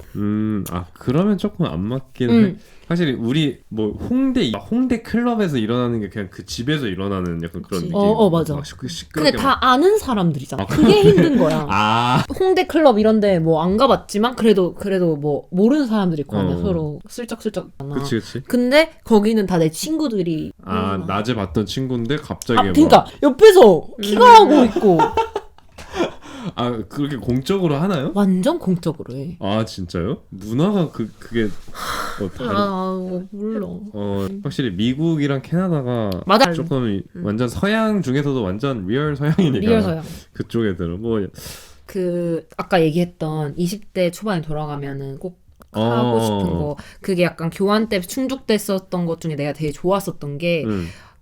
그러면 조금 안 맞긴 해. 사실 우리 뭐 홍대 클럽에서 일어나는 게 그냥 그 집에서 일어나는 약간 그런 느낌. 맞아. 근데 다 아는 사람들이잖아. 그게 힘든 거야. 홍대 클럽 이런데 뭐 안 가봤지만 그래도 뭐 모르는 사람들이 있고 하면 서로 슬쩍슬쩍 하나. 그치. 근데 거기는 다 내 친구들이. 낮에 봤던 친구인데 갑자기 그러니까 옆에서 키가하고 있고. 그렇게 공적으로 하나요? 완전 공적으로 해. 진짜요? 문화가 그게 몰라. 확실히 미국이랑 캐나다가 맞아. 조금 완전 서양 중에서도 완전 리얼 서양이니까 리얼 서양. 그쪽 애들은 뭐 그 아까 얘기했던 20대 초반에 돌아가면은 꼭 하고 싶은 거 그게 약간 교환 때 충족됐었던 것 중에 내가 되게 좋았었던 게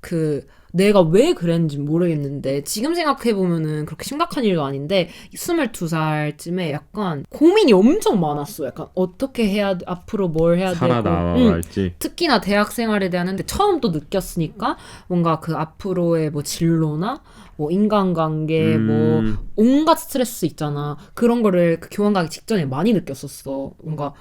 그 내가 왜 그랬는지 모르겠는데 지금 생각해보면은 그렇게 심각한 일도 아닌데 22살쯤에 약간 고민이 엄청 많았어. 약간 어떻게 해야 앞으로 뭘 해야 되고 살아나갈지 특히나 대학 생활에 대한 근데 처음 또 느꼈으니까 뭔가 그 앞으로의 뭐 진로나 뭐 인간관계 뭐 온갖 스트레스 있잖아. 그런 거를 그 교환 가기 직전에 많이 느꼈었어. 뭔가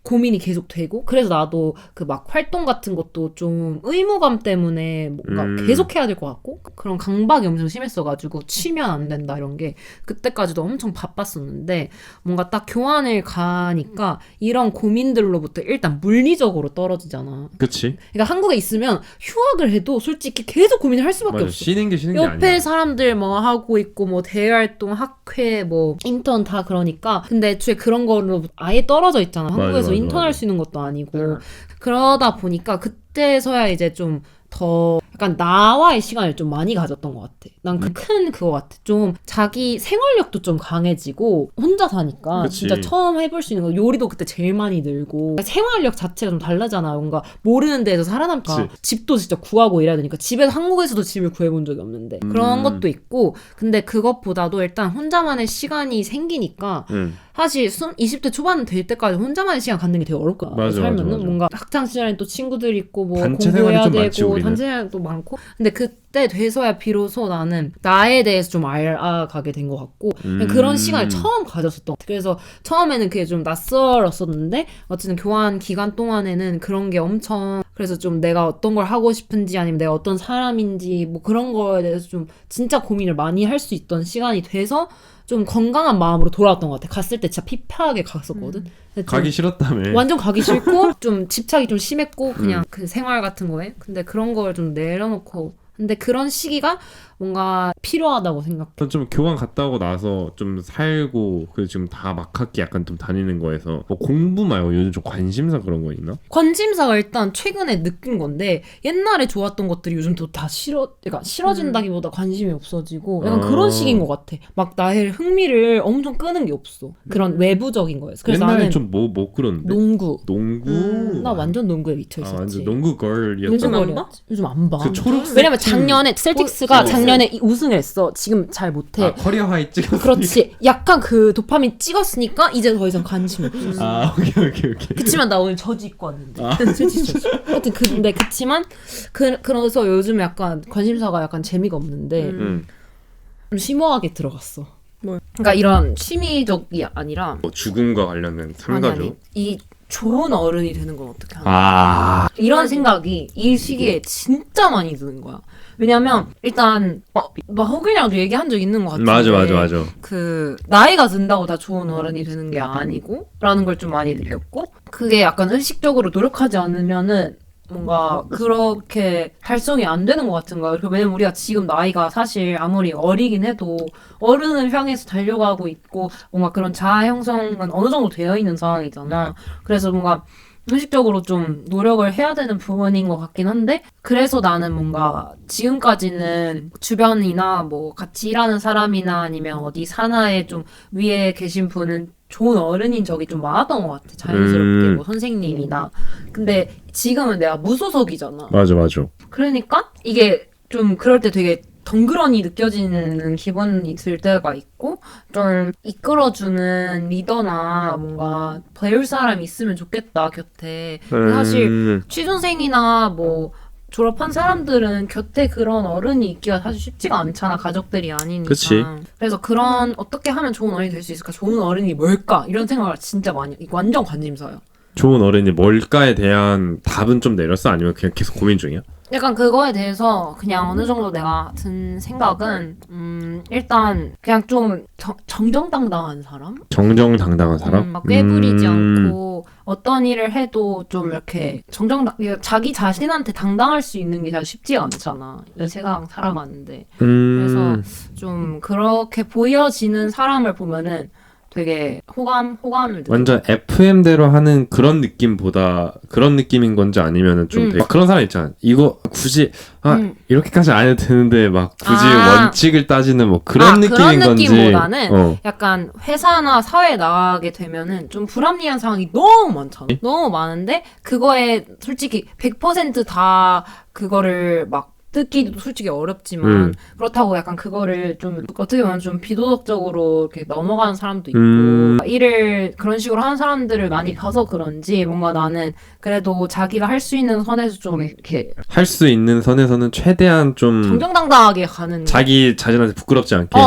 고민이 계속 되고 그래서 나도 그 막 활동 같은 것도 좀 의무감 때문에 뭔가 계속 해야 될 것 같고 그런 강박이 엄청 심했어가지고 치면 안 된다 이런 게 그때까지도 엄청 바빴었는데 뭔가 딱 교환을 가니까 이런 고민들로부터 일단 물리적으로 떨어지잖아. 그치? 그러니까 한국에 있으면 휴학을 해도 솔직히 계속 고민을 할 수밖에 맞아. 없어. 쉬는 게 아니야. 옆에 사람들 뭐 하고 있고 뭐 대외활동, 학회, 뭐 인턴 다 그러니까 근데 애초에 그런 거로 아예 떨어져 있잖아. 한국에서 인턴 할 수 있는 것도 아니고 그러다 보니까 그때서야 이제 좀 더 약간 나와의 시간을 좀 많이 가졌던 것 같아. 난 그 큰 그거 같아. 좀 자기 생활력도 좀 강해지고 혼자 사니까 그치. 진짜 처음 해볼 수 있는 거 요리도 그때 제일 많이 늘고 생활력 자체가 좀 달라잖아. 뭔가 모르는 데에서 살아남까 집도 진짜 구하고 이래야 되니까 집에서 한국에서도 집을 구해본 적이 없는데 그런 것도 있고 근데 그것보다도 일단 혼자만의 시간이 생기니까 사실 20대 초반 될 때까지 혼자만의 시간 갖는 게 되게 어려울 거야. 맞아, 살면은 맞아, 맞아. 뭔가 학창 시절에 또 친구들 있고 뭐 단체 공부해야 생활이 좀 되고 많지, 우리는. 단체 생활도 많고 근데 그때 돼서야 비로소 나는 나에 대해서 좀 알아가게 된 것 같고 그냥 그런 시간을 처음 가졌었던 것 같아. 그래서 처음에는 그게 좀 낯설었었는데 어쨌든 교환 기간 동안에는 그런 게 엄청 그래서 좀 내가 어떤 걸 하고 싶은지 아니면 내가 어떤 사람인지 뭐 그런 거에 대해서 좀 진짜 고민을 많이 할 수 있던 시간이 돼서 좀 건강한 마음으로 돌아왔던 것 같아. 갔을 때 진짜 피폐하게 갔었거든. 근데 좀 가기 싫었다며. 완전 가기 싫고 좀 집착이 좀 심했고 그냥 그 생활 같은 거에 근데 그런 걸 좀 내려놓고 근데 그런 시기가 뭔가 필요하다고 생각해. 좀 교환 갔다 오고 나서 좀 살고 그 지금 다 막학기 약간 좀 다니는 거에서 뭐 공부 말고 요즘 좀 관심사 그런 거 있나? 관심사가 일단 최근에 느낀 건데 옛날에 좋았던 것들이 요즘 또 다 그러니까 싫어진다기보다 관심이 없어지고 약간 그런 식인 것 같아. 막 나의 흥미를 엄청 끄는 게 없어. 그런 외부적인 거에서. 그래서 옛날에 나는 좀 뭐 그런데? 농구. 농구. 나 완전 농구에 미쳐 있었지. 완전 농구 걸이었잖아. 요즘 안 봐? 요즘 안 봐. 그 초록색 왜냐면 작년에 셀틱스가 어. 작년에 우승을 했어. 지금 잘 못해. 커리어 하이 찍었으니까. 그렇지. 약간 그 도파민 찍었으니까 이제 더 이상 관심이 없어. 오케이. 그치만 나 오늘 저지 입고 왔는데. 저지. 하여튼 근데 그치만 그래서 요즘 약간 관심사가 약간 재미가 없는데 좀 심오하게 들어갔어. 뭘? 그러니까 이런 취미적이 아니라 뭐 죽음과 관련된 삼가족. 아니, 이 좋은 어른이 되는 건 어떻게 하나. 이런 생각이 이 시기에 진짜 많이 드는 거야. 왜냐면 일단 너 허균이랑도 얘기한 적 있는 것 같은데 맞아. 그 나이가 든다고 다 좋은 어른이 되는 게 아니고 라는 걸 좀 많이 느꼈고 그게 약간 의식적으로 노력하지 않으면은 뭔가 그렇게 달성이 안 되는 것 같은 거야. 왜냐면 우리가 지금 나이가 사실 아무리 어리긴 해도 어른을 향해서 달려가고 있고 뭔가 그런 자아 형성은 어느 정도 되어 있는 상황이잖아. 그래서 뭔가 의식적으로 좀 노력을 해야 되는 부분인 것 같긴 한데 그래서 나는 뭔가 지금까지는 주변이나 뭐 같이 일하는 사람이나 아니면 어디 산하에 좀 위에 계신 분은 좋은 어른인 적이 좀 많았던 것 같아. 자연스럽게 뭐 선생님이나 근데 지금은 내가 무소속이잖아. 맞아. 그러니까 이게 좀 그럴 때 되게 덩그러니 느껴지는 기분이 들 때가 있고 좀 이끌어주는 리더나 뭔가 배울 사람이 있으면 좋겠다 곁에. 사실 취준생이나 뭐 졸업한 사람들은 곁에 그런 어른이 있기가 사실 쉽지가 않잖아. 가족들이 아니니까. 그치. 그래서 그런 어떻게 하면 좋은 어른이 될 수 있을까? 좋은 어른이 뭘까? 이런 생각을 진짜 많이 이거 완전 관심사야. 좋은 어른이 뭘까에 대한 답은 좀 내렸어? 아니면 그냥 계속 고민 중이야? 약간 그거에 대해서 그냥 어느 정도 내가 든 생각은 일단 그냥 좀 정정당당한 사람? 정정당당한 사람? 막 꾀부리지 않고 어떤 일을 해도 좀 이렇게 자기 자신한테 당당할 수 있는 게 잘 쉽지가 않잖아. 세상 살아가는데. 그래서 좀 그렇게 보여지는 사람을 보면은 되게 호감을 느껴. 완전 FM대로 하는 그런 느낌보다 그런 느낌인 건지 아니면은 좀 되게 막 그런 사람 있잖아. 이거 굳이 이렇게까지 안 해도 되는데 막 굳이 원칙을 따지는 뭐 그런 느낌인 그런 건지. 느낌보다는 약간 회사나 사회에 나가게 되면은 좀 불합리한 상황이 너무 많잖아. 너무 많은데 그거에 솔직히 100% 그거를 막 듣기도 솔직히 어렵지만 그렇다고 약간 그거를 좀 어떻게 보면 좀 비도덕적으로 이렇게 넘어가는 사람도 있고 일을 그런 식으로 하는 사람들을 많이 봐서 그런지 뭔가 나는 그래도 자기가 할 수 있는 선에서 좀 이렇게 할 수 있는 선에서는 최대한 좀 정정당당하게 가는 자기 자신한테 부끄럽지 않게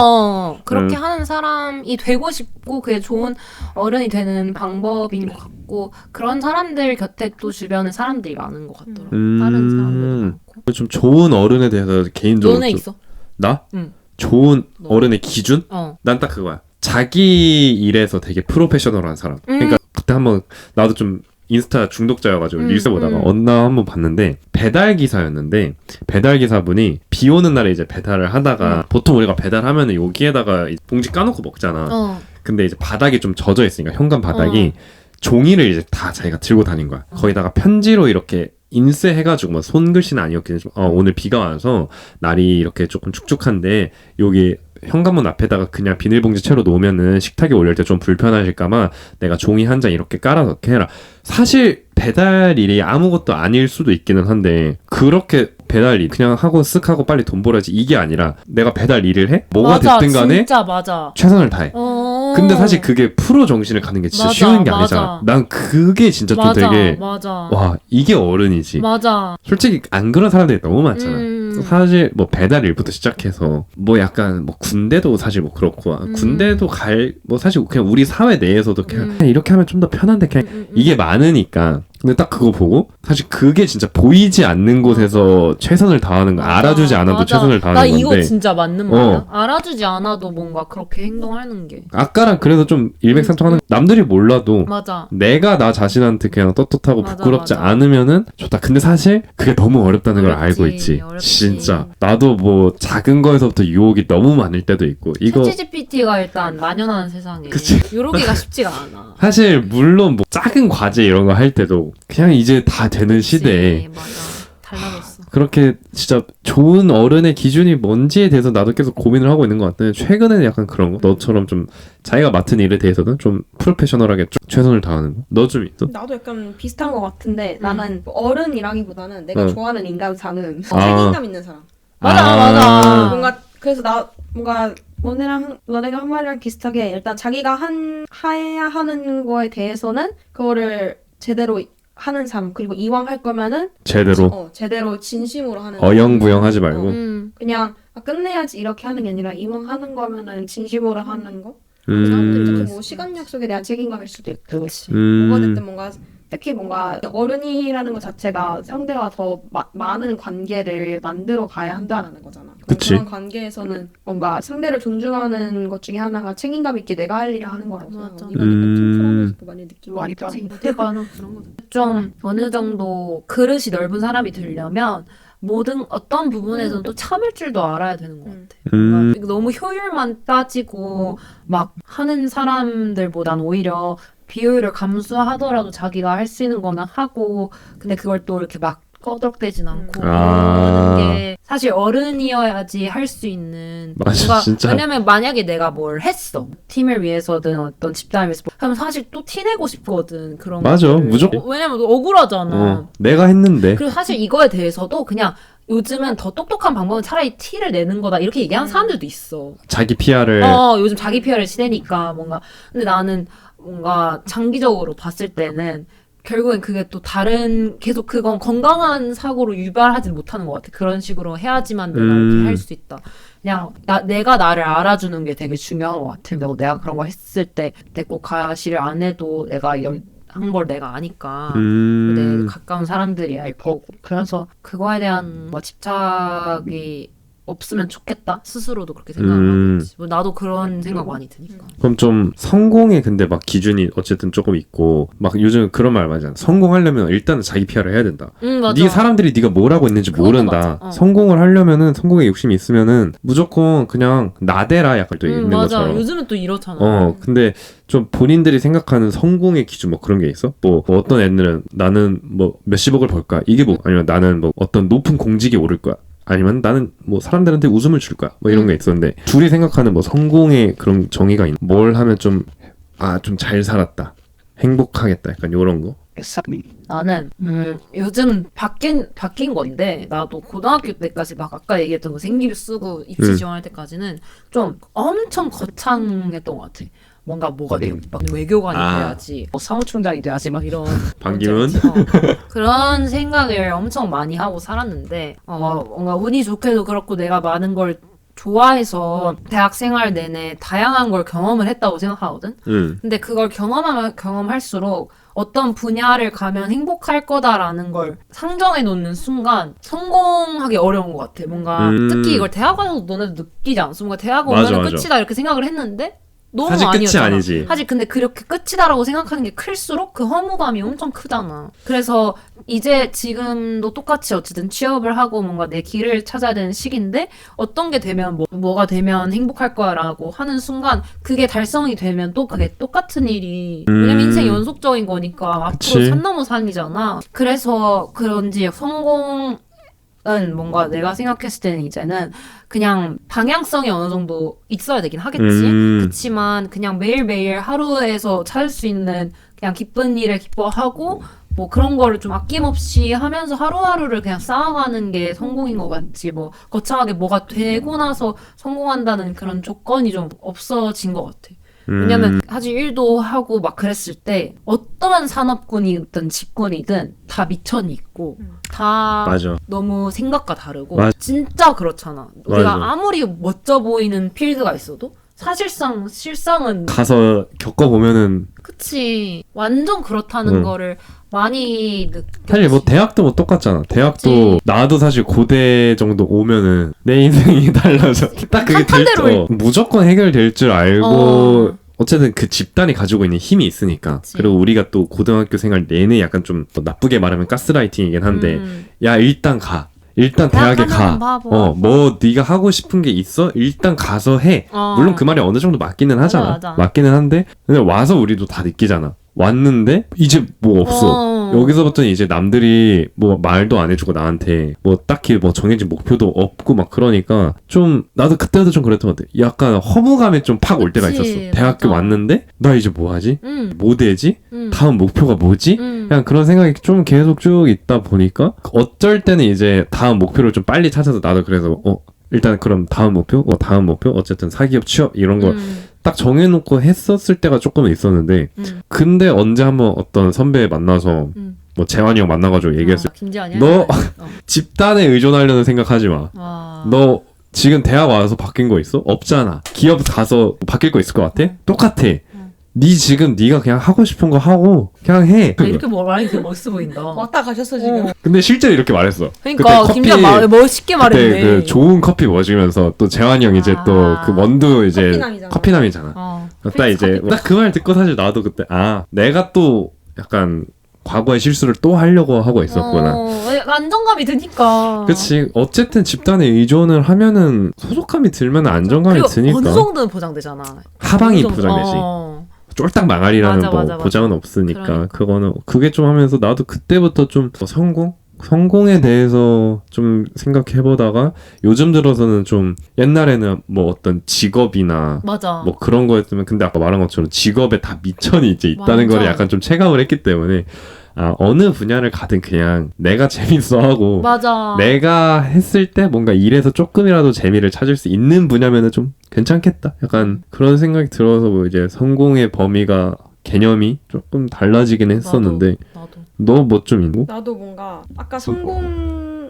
그렇게 하는 사람이 되고 싶고 그게 좋은 어른이 되는 방법인 것 같고 그런 사람들 곁에 또 주변에 사람들이 많은 것 같더라고. 다른 사람들도 많고. 좀 좋은 어른에 대해서 개인적으로 너네 좀 있어? 나? 응. 좋은 어른의 기준? 어. 난 딱 그거야. 자기 일에서 되게 프로페셔널한 사람. 그러니까 그때 한번 나도 좀 인스타 중독자여가지고 릴스 보다가 어느 날 한번 봤는데 배달 기사였는데 배달 기사분이 비 오는 날에 이제 배달을 하다가 보통 우리가 배달하면은 여기에다가 봉지 까놓고 먹잖아. 근데 이제 바닥이 좀 젖어 있으니까 현관 바닥이 종이를 이제 다 자기가 들고 다닌 거야. 거기다가 편지로 이렇게 인쇄해가지고 뭐 손글씨는 아니었긴 오늘 비가 와서 날이 이렇게 조금 축축한데 여기 현관문 앞에다가 그냥 비닐봉지 채로 놓으면은 식탁에 올릴 때 좀 불편하실까봐 내가 종이 한 장 이렇게 깔아서 이렇게 해라. 사실 배달 일이 아무것도 아닐 수도 있기는 한데 그렇게 배달 일 그냥 하고 쓱 하고 빨리 돈 벌어야지 이게 아니라 내가 배달 일을 해? 뭐가 맞아, 됐든 간에 진짜 맞아. 최선을 다해. 근데 사실 그게 프로 정신을 갖는 게 진짜 맞아, 쉬운 게 맞아. 아니잖아. 난 그게 진짜 좀 맞아, 되게 맞아. 와 이게 어른이지. 맞아. 솔직히 안 그런 사람들이 너무 많잖아. 사실 뭐 배달 일부터 시작해서 뭐 약간 뭐 군대도 사실 뭐 그렇고 군대도 갈 뭐 사실 그냥 우리 사회 내에서도 그냥 이렇게 하면 좀 더 편한데 그냥 이게 많으니까. 근데 딱 그거 보고 사실 그게 진짜 보이지 않는 곳에서 최선을 다하는 거 알아주지 않아도 최선을 다하는 나 건데 이거 진짜 맞는 말이야. 알아주지 않아도 뭔가 그렇게 행동하는 게 아까랑 그래서 좀 일맥상통하는 남들이 몰라도 맞아. 내가 나 자신한테 그냥 떳떳하고 맞아, 부끄럽지 맞아. 않으면은 좋다. 근데 사실 그게 너무 어렵다는 걸 알고 어렵지, 있지. 어렵지. 진짜 나도 뭐 작은 거에서부터 유혹이 너무 많을 때도 있고 이거 챗GPT가 일단 만연한 세상에 그치. 요러기가 쉽지가 않아. 사실 물론 뭐 작은 과제 이런 거 할 때도 그냥 이제 다 되는 시대에 맞아. 달라졌어. 그렇게 진짜 좋은 어른의 기준이 뭔지에 대해서 나도 계속 고민을 하고 있는 것 같아. 최근에는 약간 그런 거 너처럼 좀 자기가 맡은 일에 대해서는 좀 프로페셔널하게 좀 최선을 다하는 거. 너 좀 있어? 나도 약간 비슷한 것 같은데 나는 어른이라기보다는 내가 좋아하는 인간상은 아. 책임감 있는 사람. 맞아. 뭔가 그래서 나 뭔가 너네가 한 말이랑 비슷하게 일단 자기가 해야 하는 거에 대해서는 그거를 제대로 하는 사람. 그리고 이왕 할 거면은 제대로 진심으로 하는 어영부영 하지 말고 그냥 끝내야지 이렇게 하는 게 아니라 이왕 하는 거면은 진심으로 하는 거. 그 사람들이 뭐 시간 약속에 대한 책임감일 수도 있고 뭐가 됐든 뭔가 특히 뭔가 어른이라는 것 자체가 상대와 더 많은 관계를 만들어 가야 한다는 거잖아. 그치. 그런 관계에서는 뭔가 상대를 존중하는 것 중에 하나가 책임감 있게 내가 할 일을 하는 거라고 맞아. 생각해. 이번 팀플하면서도 많이 느끼고 많이 그런 거. 좀 어느 정도 그릇이 넓은 사람이 되려면 모든 어떤 부분에서는 또 참을 줄도 알아야 되는 것 같아. 뭔가 너무 효율만 따지고 막 하는 사람들보단 오히려 비효율을 감수하더라도 자기가 할 수 있는 거는 하고 근데 그걸 또 이렇게 막 꺼덕대진 않고 이러는 게 사실 어른이어야지 할 수 있는 맞아, 뭔가 진짜. 왜냐면 만약에 내가 뭘 했어 팀을 위해서든 어떤 집단을 위해서 그럼 사실 또 티내고 싶거든 그런 맞아, 것들을. 무조건. 왜냐면 억울하잖아. 내가 했는데 그리고 사실 이거에 대해서도 그냥 요즘은 더 똑똑한 방법은 차라리 티를 내는 거다 이렇게 얘기하는 사람들도 있어. 자기 PR을 요즘 자기 PR을 시대니까 뭔가 근데 나는 뭔가 장기적으로 봤을 때는 결국엔 그게 또 다른 계속 그건 건강한 사고로 유발하지 못하는 것 같아. 그런 식으로 해야지만 내가 이렇게 할 수 있다. 그냥 내가 나를 알아주는 게 되게 중요한 것 같아. 내가 그런 거 했을 때 내 꼭 가시를 안 해도 내가 한 걸 내가 아니까 내 가까운 사람들이 알 거고 그래서 그거에 대한 뭐 집착이 없으면 좋겠다 스스로도 그렇게 생각을 하겠지. 뭐 나도 그런 생각 많이 드니까. 그럼 좀 성공의 근데 막 기준이 어쨌든 조금 있고 막 요즘 그런 말 많이 하잖아. 성공하려면 일단은 자기 PR을 해야 된다. 맞아. 네 사람들이 네가 뭘 하고 있는지 그것도 모른다. 맞아. 성공을 하려면은 성공에 욕심이 있으면은 무조건 그냥 나대라 약간 또 있는 맞아. 것처럼. 요즘은 또 이렇잖아. 근데 좀 본인들이 생각하는 성공의 기준 뭐 그런 게 있어? 뭐 어떤 애들은 나는 뭐 몇십억을 벌까? 이게 뭐 아니면 나는 뭐 어떤 높은 공직에 오를 거야. 아니면 나는 뭐 사람들한테 웃음을 줄 거야. 뭐 이런 게 있었는데 둘이 생각하는 뭐 성공의 그런 정의가 있나? 뭘 하면 좀 좀 잘 살았다. 행복하겠다. 약간 요런 거. 나는 요즘 바뀐 건데 나도 고등학교 때까지 막 아까 얘기했던 거 생기부 쓰고 입시 지원할 때까지는 좀 엄청 거창했던 것 같아. 뭐가 막 외교관이 돼야지, 뭐 사무총장이 돼야지 막 이런 반기문? 그런 생각을 엄청 많이 하고 살았는데 뭔가 운이 좋게도 그렇고 내가 많은 걸 좋아해서 대학 생활 내내 다양한 걸 경험을 했다고 생각하거든. 근데 그걸 경험하면 경험할수록 어떤 분야를 가면 행복할 거다라는 걸 상정해 놓는 순간 성공하기 어려운 것 같아. 뭔가 특히 이걸 대학 가서도 너네도 느끼지 않았어? 뭔가 대학 오면 끝이다 이렇게 생각을 했는데 너무 사실 끝이 아니었잖아. 아니지. 사실 근데 그렇게 끝이다라고 생각하는 게 클수록 그 허무감이 엄청 크잖아. 그래서 이제 지금도 똑같이 어쨌든 취업을 하고 뭔가 내 길을 찾아야 되는 시기인데 어떤 게 되면 뭐가 되면 행복할 거야라고 하는 순간 그게 달성이 되면 또 그게 똑같은 일이 왜냐면 인생 연속적인 거니까 그치. 앞으로 산 넘어 산이잖아. 그래서 그런지 성공은 뭔가 내가 생각했을 때는 이제는 그냥 방향성이 어느 정도 있어야 되긴 하겠지. 그치만 그냥 매일매일 하루에서 찾을 수 있는 그냥 기쁜 일에 기뻐하고 뭐 그런 거를 좀 아낌없이 하면서 하루하루를 그냥 쌓아가는 게 성공인 것 같지. 뭐 거창하게 뭐가 되고 나서 성공한다는 그런 조건이 좀 없어진 것 같아. 왜냐면 사실 일도 하고 막 그랬을 때 어떠한 산업군이든 직군이든 다 미천이 있고 다 맞아. 너무 생각과 다르고 맞아. 진짜 그렇잖아. 우리가 맞아. 아무리 멋져 보이는 필드가 있어도 사실상 실상은 가서 겪어보면은 그치 완전 그렇다는 거를 많이 느꼈지. 사실 뭐 대학도 뭐 똑같잖아. 대학도 그치. 나도 사실 고대 정도 오면은 내 인생이 달라져. 딱 그게 한판대로 무조건 해결될 줄 알고 어쨌든 그 집단이 가지고 있는 힘이 있으니까. 그치. 그리고 우리가 또 고등학교 생활 내내 약간 좀 나쁘게 말하면 가스라이팅이긴 한데 야 일단 가. 일단 대학에 가. 뭐 네가 하고 싶은 게 있어? 일단 가서 해. 물론 그 말이 어느 정도 맞기는 하잖아. 맞아. 맞기는 한데 근데 와서 우리도 다 느끼잖아. 왔는데 이제 뭐 없어. 여기서부터는 이제 남들이 뭐 말도 안 해주고 나한테 뭐 딱히 뭐 정해진 목표도 없고 막 그러니까 좀 나도 그때도 좀 그랬던 것 같아. 약간 허무감이 좀 팍 올 때가 있었어. 대학교 맞아. 왔는데 나 이제 뭐 하지? 뭐 되지? 다음 목표가 뭐지? 음. 그냥 그런 생각이 좀 계속 쭉 있다 보니까 어쩔 때는 이제 다음 목표를 좀 빨리 찾아서 나도 그래서 일단 그럼 다음 목표? 다음 목표? 어쨌든 사기업 취업 이런 거 딱 정해놓고 했었을 때가 조금은 있었는데 근데 언제 한번 어떤 선배 만나서 뭐 재환이 형 만나가지고 얘기했을 때 김재환이야? 너 집단에 의존하려는 생각하지 마. 너 지금 대학 와서 바뀐 거 있어? 없잖아. 기업 가서 바뀔 거 있을 것 같아? 똑같아. 네 지금 네가 그냥 하고 싶은 거 하고 그냥 해. 이렇게 말하니 되게 멋있어 보인다. 왔다 가셨어 지금. 근데 실제로 이렇게 말했어. 그러니까 김재환 멋있게 말했네. 그때 그 좋은 커피 마시면서 또 재환이 형 이제 또 그 원두 이제 커피남이잖아. 딱 이제 딱 그 말 듣고 사실 나도 그때 내가 또 약간 과거의 실수를 또 하려고 하고 있었구나. 안정감이 드니까. 그치. 어쨌든 집단에 의존을 하면은 소속감이 들면 안정감이 드니까. 어느 정도는 보장되잖아. 하방이 보장되지. 쫄딱 망할이라는 맞아. 보장은 없으니까. 그러니까. 그게 좀 하면서 나도 그때부터 좀 성공에 대해서 좀 생각해보다가 요즘 들어서는 좀 옛날에는 뭐 어떤 직업이나 맞아. 뭐 그런 거였으면 근데 아까 말한 것처럼 직업에 다 미천이 이제 있다는 완전. 걸 약간 좀 체감을 했기 때문에 어느 분야를 가든 그냥 내가 재밌어하고 맞아. 내가 했을 때 뭔가 일에서 조금이라도 재미를 찾을 수 있는 분야면은 좀 괜찮겠다. 약간 그런 생각이 들어서 뭐 이제 성공의 범위가 개념이 조금 달라지긴 했었는데 나도. 너 뭐 좀 있고? 나도 뭔가 아까 성공이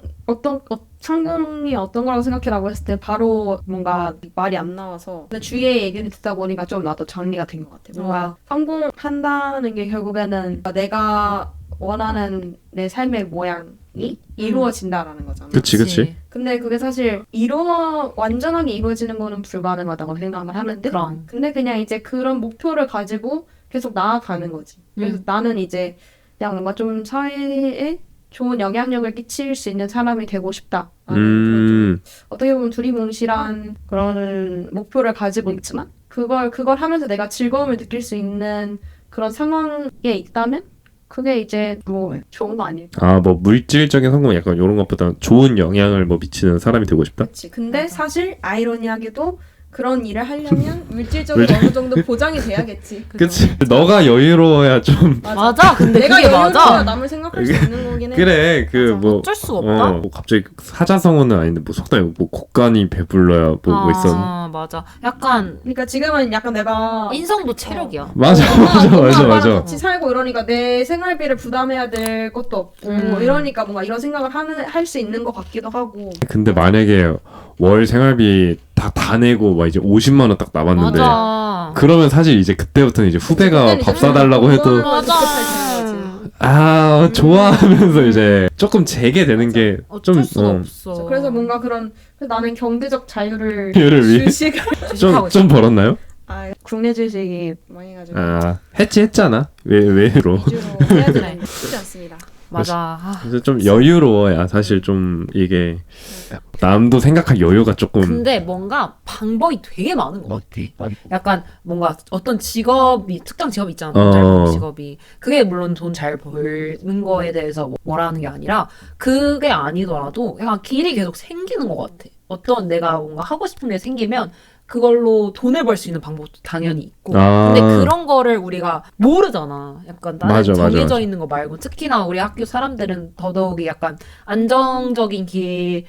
어떤 거라고 생각해라고 했을 때 바로 뭔가 말이 안 나와서 근데 주위의 얘기를 듣다 보니까 좀 나도 정리가 된 것 같아. 뭔가 성공한다는 게 결국에는 내가 원하는 내 삶의 모양이 이루어진다라는 거잖아. 그치. 근데 그게 사실 완전하게 이루어지는 거는 불가능하다고 생각을 하는데, 그럼. 근데 그냥 이제 그런 목표를 가지고 계속 나아가는 거지. 그래서 나는 이제 그냥 뭔가 좀 사회에 좋은 영향력을 끼칠 수 있는 사람이 되고 싶다. 그런 좀 어떻게 보면 두리뭉실한 그런 목표를 가지고 있지만 그걸 하면서 내가 즐거움을 느낄 수 있는 그런 상황에 있다면 그게 이제 뭐 좋은 거 아닐까. 뭐 물질적인 성공 약간 이런 것보다 좋은 영향을 뭐 미치는 사람이 되고 싶다? 그렇지. 근데 사실 아이러니하게도 그런 일을 하려면 물질적으로 어느 정도 보장이 돼야겠지. 그치. 너가 여유로워야 좀 맞아. 근데 내가 그게 여유로워야 맞아. 남을 생각할 수 있는 거긴 해. 그래 그 뭐 어쩔 수가 없다. 뭐 갑자기 사자성어는 아닌데 뭐 속담에 뭐 곡간이 배불러야 뭐 있었나? 맞아. 약간 그러니까 지금은 약간 내가 인성도 체력이야. 맞아. 엄마랑 같이 살고 이러니까 내 생활비를 부담해야 될 것도 없고 이러니까 뭔가 이런 생각을 할 수 있는 것 같기도 하고. 근데 만약에 월 생활비 다 내고 막 이제 50만 원 딱 남았는데 맞아. 그러면 사실 이제 그때부터는 이제 후배가 밥 사달라고 해도 좋아하면서 이제 조금 재게 되는 게 어쩔 좀 수가 없어. 그래서 뭔가 그래서 나는 경제적 자유를 위해 주식을 좀 벌었나요? 국내 주식이 많이 가지고 해지했잖아. 왜로? 위주로 해야 되는 쉽지 않습니다. 맞아. 그래서 좀 여유로워야 사실 좀 이게 남도 생각할 여유가 조금. 근데 뭔가 방법이 되게 많은 것 같아. 약간 뭔가 어떤 직업이 특정 직업이 있잖아. 돈 잘 버는 직업이. 그게 물론 돈 잘 벌는 거에 대해서 뭐라는 게 아니라 그게 아니더라도 약간 길이 계속 생기는 것 같아. 어떤 내가 뭔가 하고 싶은 게 생기면 그걸로 돈을 벌 수 있는 방법도 당연히 있고. 근데 그런 거를 우리가 모르잖아. 약간 나는 정해져 있는 거 말고. 특히나 우리 학교 사람들은 더더욱이 약간 안정적인 길이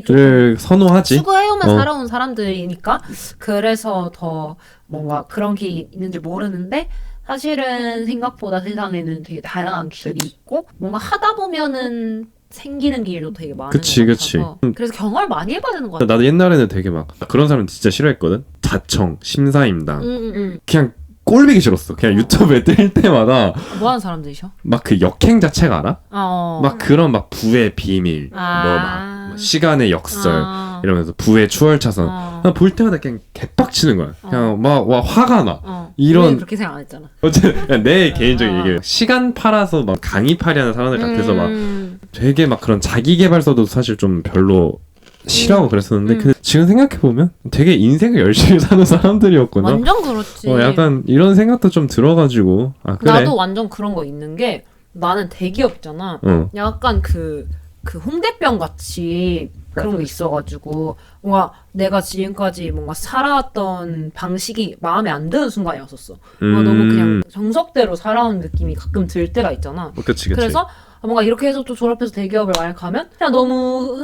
좀 선호하지. 추구해오면 살아온 사람들이니까 그래서 더 뭔가 그런 길이 있는지 모르는데 사실은 생각보다 세상에는 되게 다양한 길이 있고 뭔가 하다 보면은 생기는 길도 되게 많은 것 같아서 그래서 경험을 많이 해봐야 되는 것 같아. 나도 옛날에는 되게 막 그런 사람 진짜 싫어했거든. 자청, 심사임당 그냥 꼴보기 싫었어. 그냥 유튜브에 뜰 때마다 뭐 하는 사람들이셔? 막 그 역행 자체가 알아? 막 그런 막 부의 비밀 뭐 시간의 역설 이러면서 부의 추월차선 볼 때마다 그냥 개빡치는 거야. 그냥 막 와 화가 나. 이런 그렇게 생각 안 했잖아. 어쨌든 내 개인적인 얘기. 시간 팔아서 막 강의팔이하는 사람들 같아서 막 되게 막 그런 자기계발서도 사실 좀 별로 싫어하고 그랬었는데 근데 지금 생각해보면 되게 인생을 열심히 사는 사람들이었구나. 완전 그렇지. 약간 이런 생각도 좀 들어가지고 그래. 나도 완전 그런 거 있는 게 나는 대기업 있잖아. 약간 그 홍대병 같이 그런 게 있어가지고 뭔가 내가 지금까지 뭔가 살아왔던 방식이 마음에 안 드는 순간이 왔었어. 너무 그냥 정석대로 살아온 느낌이 가끔 들 때가 있잖아. 그치. 그래서 뭔가 이렇게 해서 또 졸업해서 대기업을 만약 가면 그냥 너무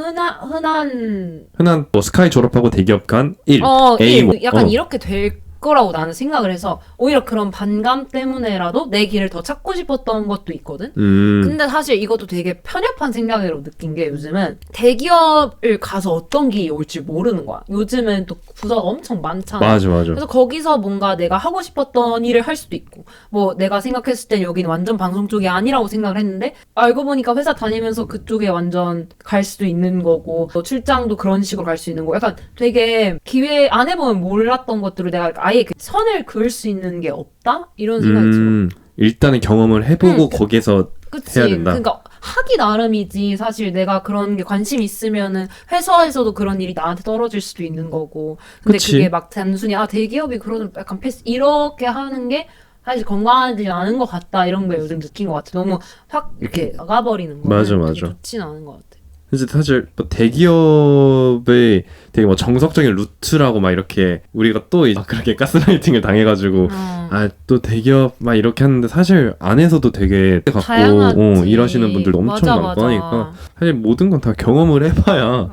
흔한 뭐 스카이 졸업하고 대기업 간 1, A 약간 이렇게 될 거라고 나는 생각을 해서 오히려 그런 반감 때문에라도 내 길을 더 찾고 싶었던 것도 있거든. 근데 사실 이것도 되게 편협한 생각으로 느낀 게 요즘은 대기업을 가서 어떤 길이 올지 모르는 거야. 요즘은 또 부서가 엄청 많잖아. 맞아. 그래서 거기서 뭔가 내가 하고 싶었던 일을 할 수도 있고 뭐 내가 생각했을 땐 여기는 완전 방송 쪽이 아니라고 생각을 했는데 알고 보니까 회사 다니면서 그쪽에 완전 갈 수도 있는 거고 뭐 출장도 그런 식으로 갈 수 있는 거 약간 되게 기회 안 해보면 몰랐던 것들을 내가 아예 그 선을 그을 수 있는 게 없다? 이런 생각이 들어. 일단은 경험을 해보고 거기서 그치. 해야 된다. 그러니까 하기 나름이지. 사실 내가 그런 게 관심 있으면은 회사에서도 그런 일이 나한테 떨어질 수도 있는 거고. 근데 그치. 그게 막 단순히 대기업이 그러면 약간 패스 이렇게 하는 게 사실 건강하지 않은 것 같다 이런 걸 요즘 느낀 것 같아. 너무 확 이렇게 나가버리는 거. 맞아. 좋진 않은 것 같아. 그래서 사실 뭐 대기업의 되게 뭐 정석적인 루트라고 막 이렇게 우리가 또 그렇게 가스라이팅을 당해가지고 또 대기업 막 이렇게 하는데 사실 안에서도 되게 갖고 일하시는 분들도 엄청 많고 하니까 사실 모든 건 다 경험을 해봐야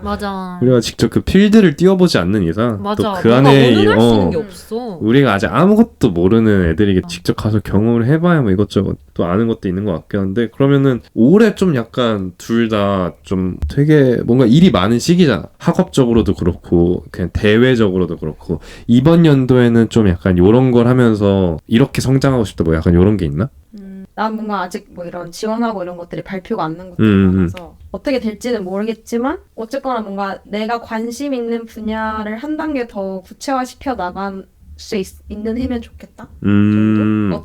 우리가 직접 그 필드를 뛰어보지 않는 이상 또 그 안에 할 수 있는 게 없어. 우리가 아직 아무것도 모르는 애들이 직접 가서 경험을 해봐야 뭐 이것저것 또 아는 것도 있는 것 같긴 한데 그러면은 올해 좀 약간 둘 다 좀 되게 뭔가 일이 많은 시기잖아. 학업적으로도 그렇고 그냥 대외적으로도 그렇고 이번 연도에는 좀 약간 요런 걸 하면서 이렇게 성장하고 싶다 뭐 약간 요런 게 있나? 난 뭔가 아직 뭐 이런 지원하고 이런 것들이 발표가 안 난 것들이 많아서 어떻게 될지는 모르겠지만 어쨌거나 뭔가 내가 관심 있는 분야를 한 단계 더 구체화시켜 나갈 수 있는 해면 좋겠다. 정도?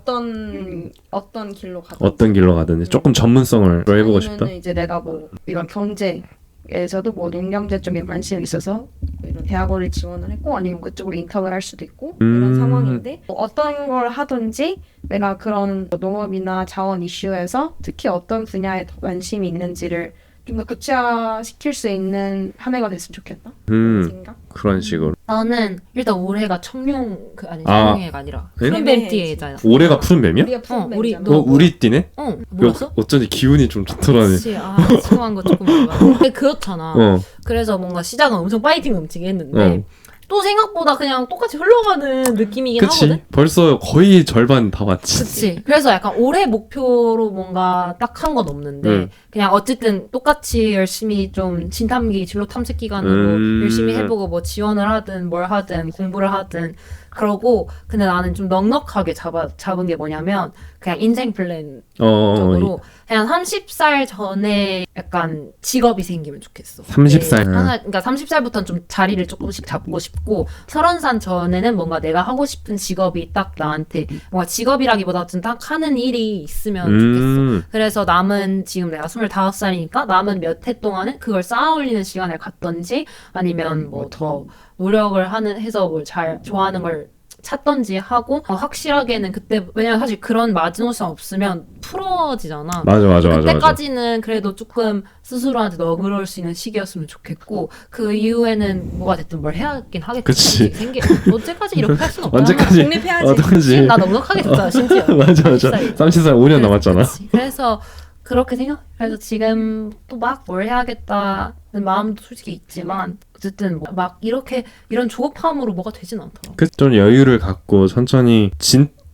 어떤 길로 가든 어떤 길로 가든 조금 전문성을 해보고 싶다. 아니면은 이제 내가 뭐 이런 경제에서도 뭐 농경제 쪽에 관심이 있어서 이런 대학원을 지원을 했고 아니면 그쪽으로 인턴을 할 수도 있고 이런 상황인데 뭐 어떤 걸 하든지 내가 그런 농업이나 자원 이슈에서 특히 어떤 분야에 더 관심이 있는지를 좀 더 구체화시킬 수 있는 한 해가 됐으면 좋겠다. 생각? 그런 식으로. 나는 일단 올해가 청룡 청룡해가 아니라 네? 푸른뱀띠해잖아. 올해가 푸른뱀이야? 우리가 푸른 우리 뱀이잖아. 너- 우리 띠네? 몰랐어? 어쩐지 기운이 좀 좋더라니. 그치. 심한 거 조금 몰라. 근데 그렇잖아. 그래서 뭔가 시작은 엄청 파이팅 넘치게 했는데 또 생각보다 그냥 똑같이 흘러가는 느낌이긴 그치. 하거든. 벌써 거의 절반 다 왔지. 그치. 그래서 약간 올해 목표로 뭔가 딱 한 건 없는데 그냥 어쨌든 똑같이 열심히 좀 진탐기 진로 탐색 기간으로 열심히 해보고 뭐 지원을 하든 뭘 하든 공부를 하든 그러고 근데 나는 좀 넉넉하게 잡은 게 뭐냐면 그냥 인생 플랜 적으로 그냥 30살 전에 약간 직업이 생기면 좋겠어. 30살. 그러니까 30살부터는 좀 자리를 조금씩 잡고 싶고 30살 전에는 뭔가 내가 하고 싶은 직업이 딱 나한테 뭔가 직업이라기보다 좀 딱 하는 일이 있으면 좋겠어. 그래서 남은 지금 내가 25살이니까 남은 몇 해 동안은 그걸 쌓아 올리는 시간을 갖던지 아니면 뭐 더 노력을 해서 뭘 잘 좋아하는 걸 찾던지 하고 확실하게는 그때 왜냐면 사실 그런 마지노선 없으면 풀어지잖아. 맞아. 그때까지는 그래도 조금 스스로한테 너그러울 수 있는 시기였으면 좋겠고 그 이후에는 뭐가 됐든 뭘 해야긴 하겠지. 그치. 언제까지 이렇게 할 수는 없잖아. 언제까지? 독립해야지. 어떡하지? 지금 나 넉넉하게 됐잖아 심지어. 맞아. 30살 5년 남았잖아. 그치. 그래서 그렇게 그래서 지금 또 막 뭘 해야겠다는 마음도 솔직히 있지만 어쨌든 막 이런 조급함으로 뭐가 되진 않더라고. 좀 여유를 갖고 천천히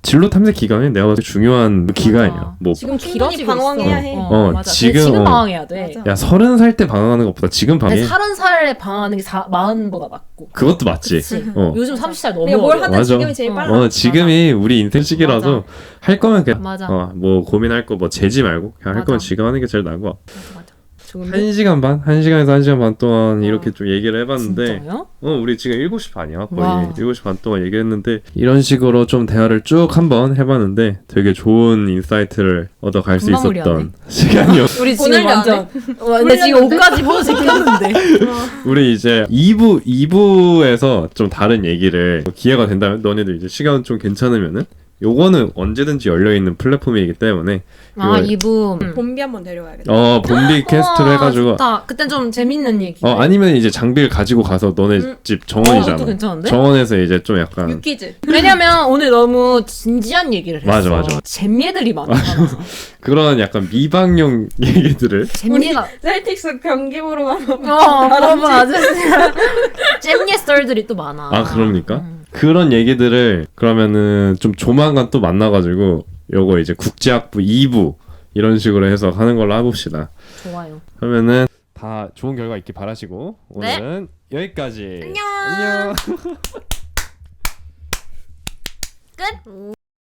진로 탐색 기간이 내가 봤을 때 중요한 기간이야. 뭐 지금 충분히 방황해야 해. 맞아. 지금, 지금 방황해야 돼. 맞아. 야 30살 때 방황하는 것보다 지금 방해. 30살에 방황하는 게 40보다 낫고. 그것도 맞지. 그치. 어. 요즘 30살 너무 내가 뭘 어려워. 하든 맞아. 지금이 제일 빨라. 지금이 우리 인생 시기라서 할 거면 그냥 맞아. 뭐 고민할 거 뭐 재지 말고 그냥 할 맞아. 거면 지금 하는 게 제일 나은 거야. 맞아. 1시간에서 1시간 반 동안 이렇게 좀 얘기를 해봤는데 진짜요? 우리 지금 7시 반이야 거의. 와. 7시 반 동안 얘기했는데 이런 식으로 좀 대화를 쭉 한번 해봤는데 되게 좋은 인사이트를 얻어갈 수 금방 있었던 시간이었어. 우리 지금 오늘도 안 완전 근데 지금 옷까지 벗어서 켰는데. 우리 이제 2부에서 좀 다른 얘기를 기회가 된다면 너네들 이제 시간 좀 괜찮으면은 요거는 언제든지 열려있는 플랫폼이기 때문에 이걸- 2부. 봄비 한번 데려가야겠다. 봄비 캐스트로 해가지고 좋다. 그땐 좀 재밌는 얘기. 아니면 이제 장비를 가지고 가서 너네 집 정원이잖아. 그것도 괜찮은데? 정원에서 이제 좀 약간 유퀴즈. 왜냐면 오늘 너무 진지한 얘기를 했어. 맞아. 잼예들이 많잖아. 그런 약간 미방용 얘기들을 잼예가 셀틱스 경기 보러 가면 여러분 아주 잼예 썰들이 또 많아. 그럽니까? 그런 얘기들을 그러면은 좀 조만간 또 만나가지고 요거 이제 국제학부 2부 이런 식으로 해서 하는 걸로 해봅시다. 좋아요. 그러면은 다 좋은 결과 있길 바라시고 네. 오늘은 여기까지. 안녕. 끝.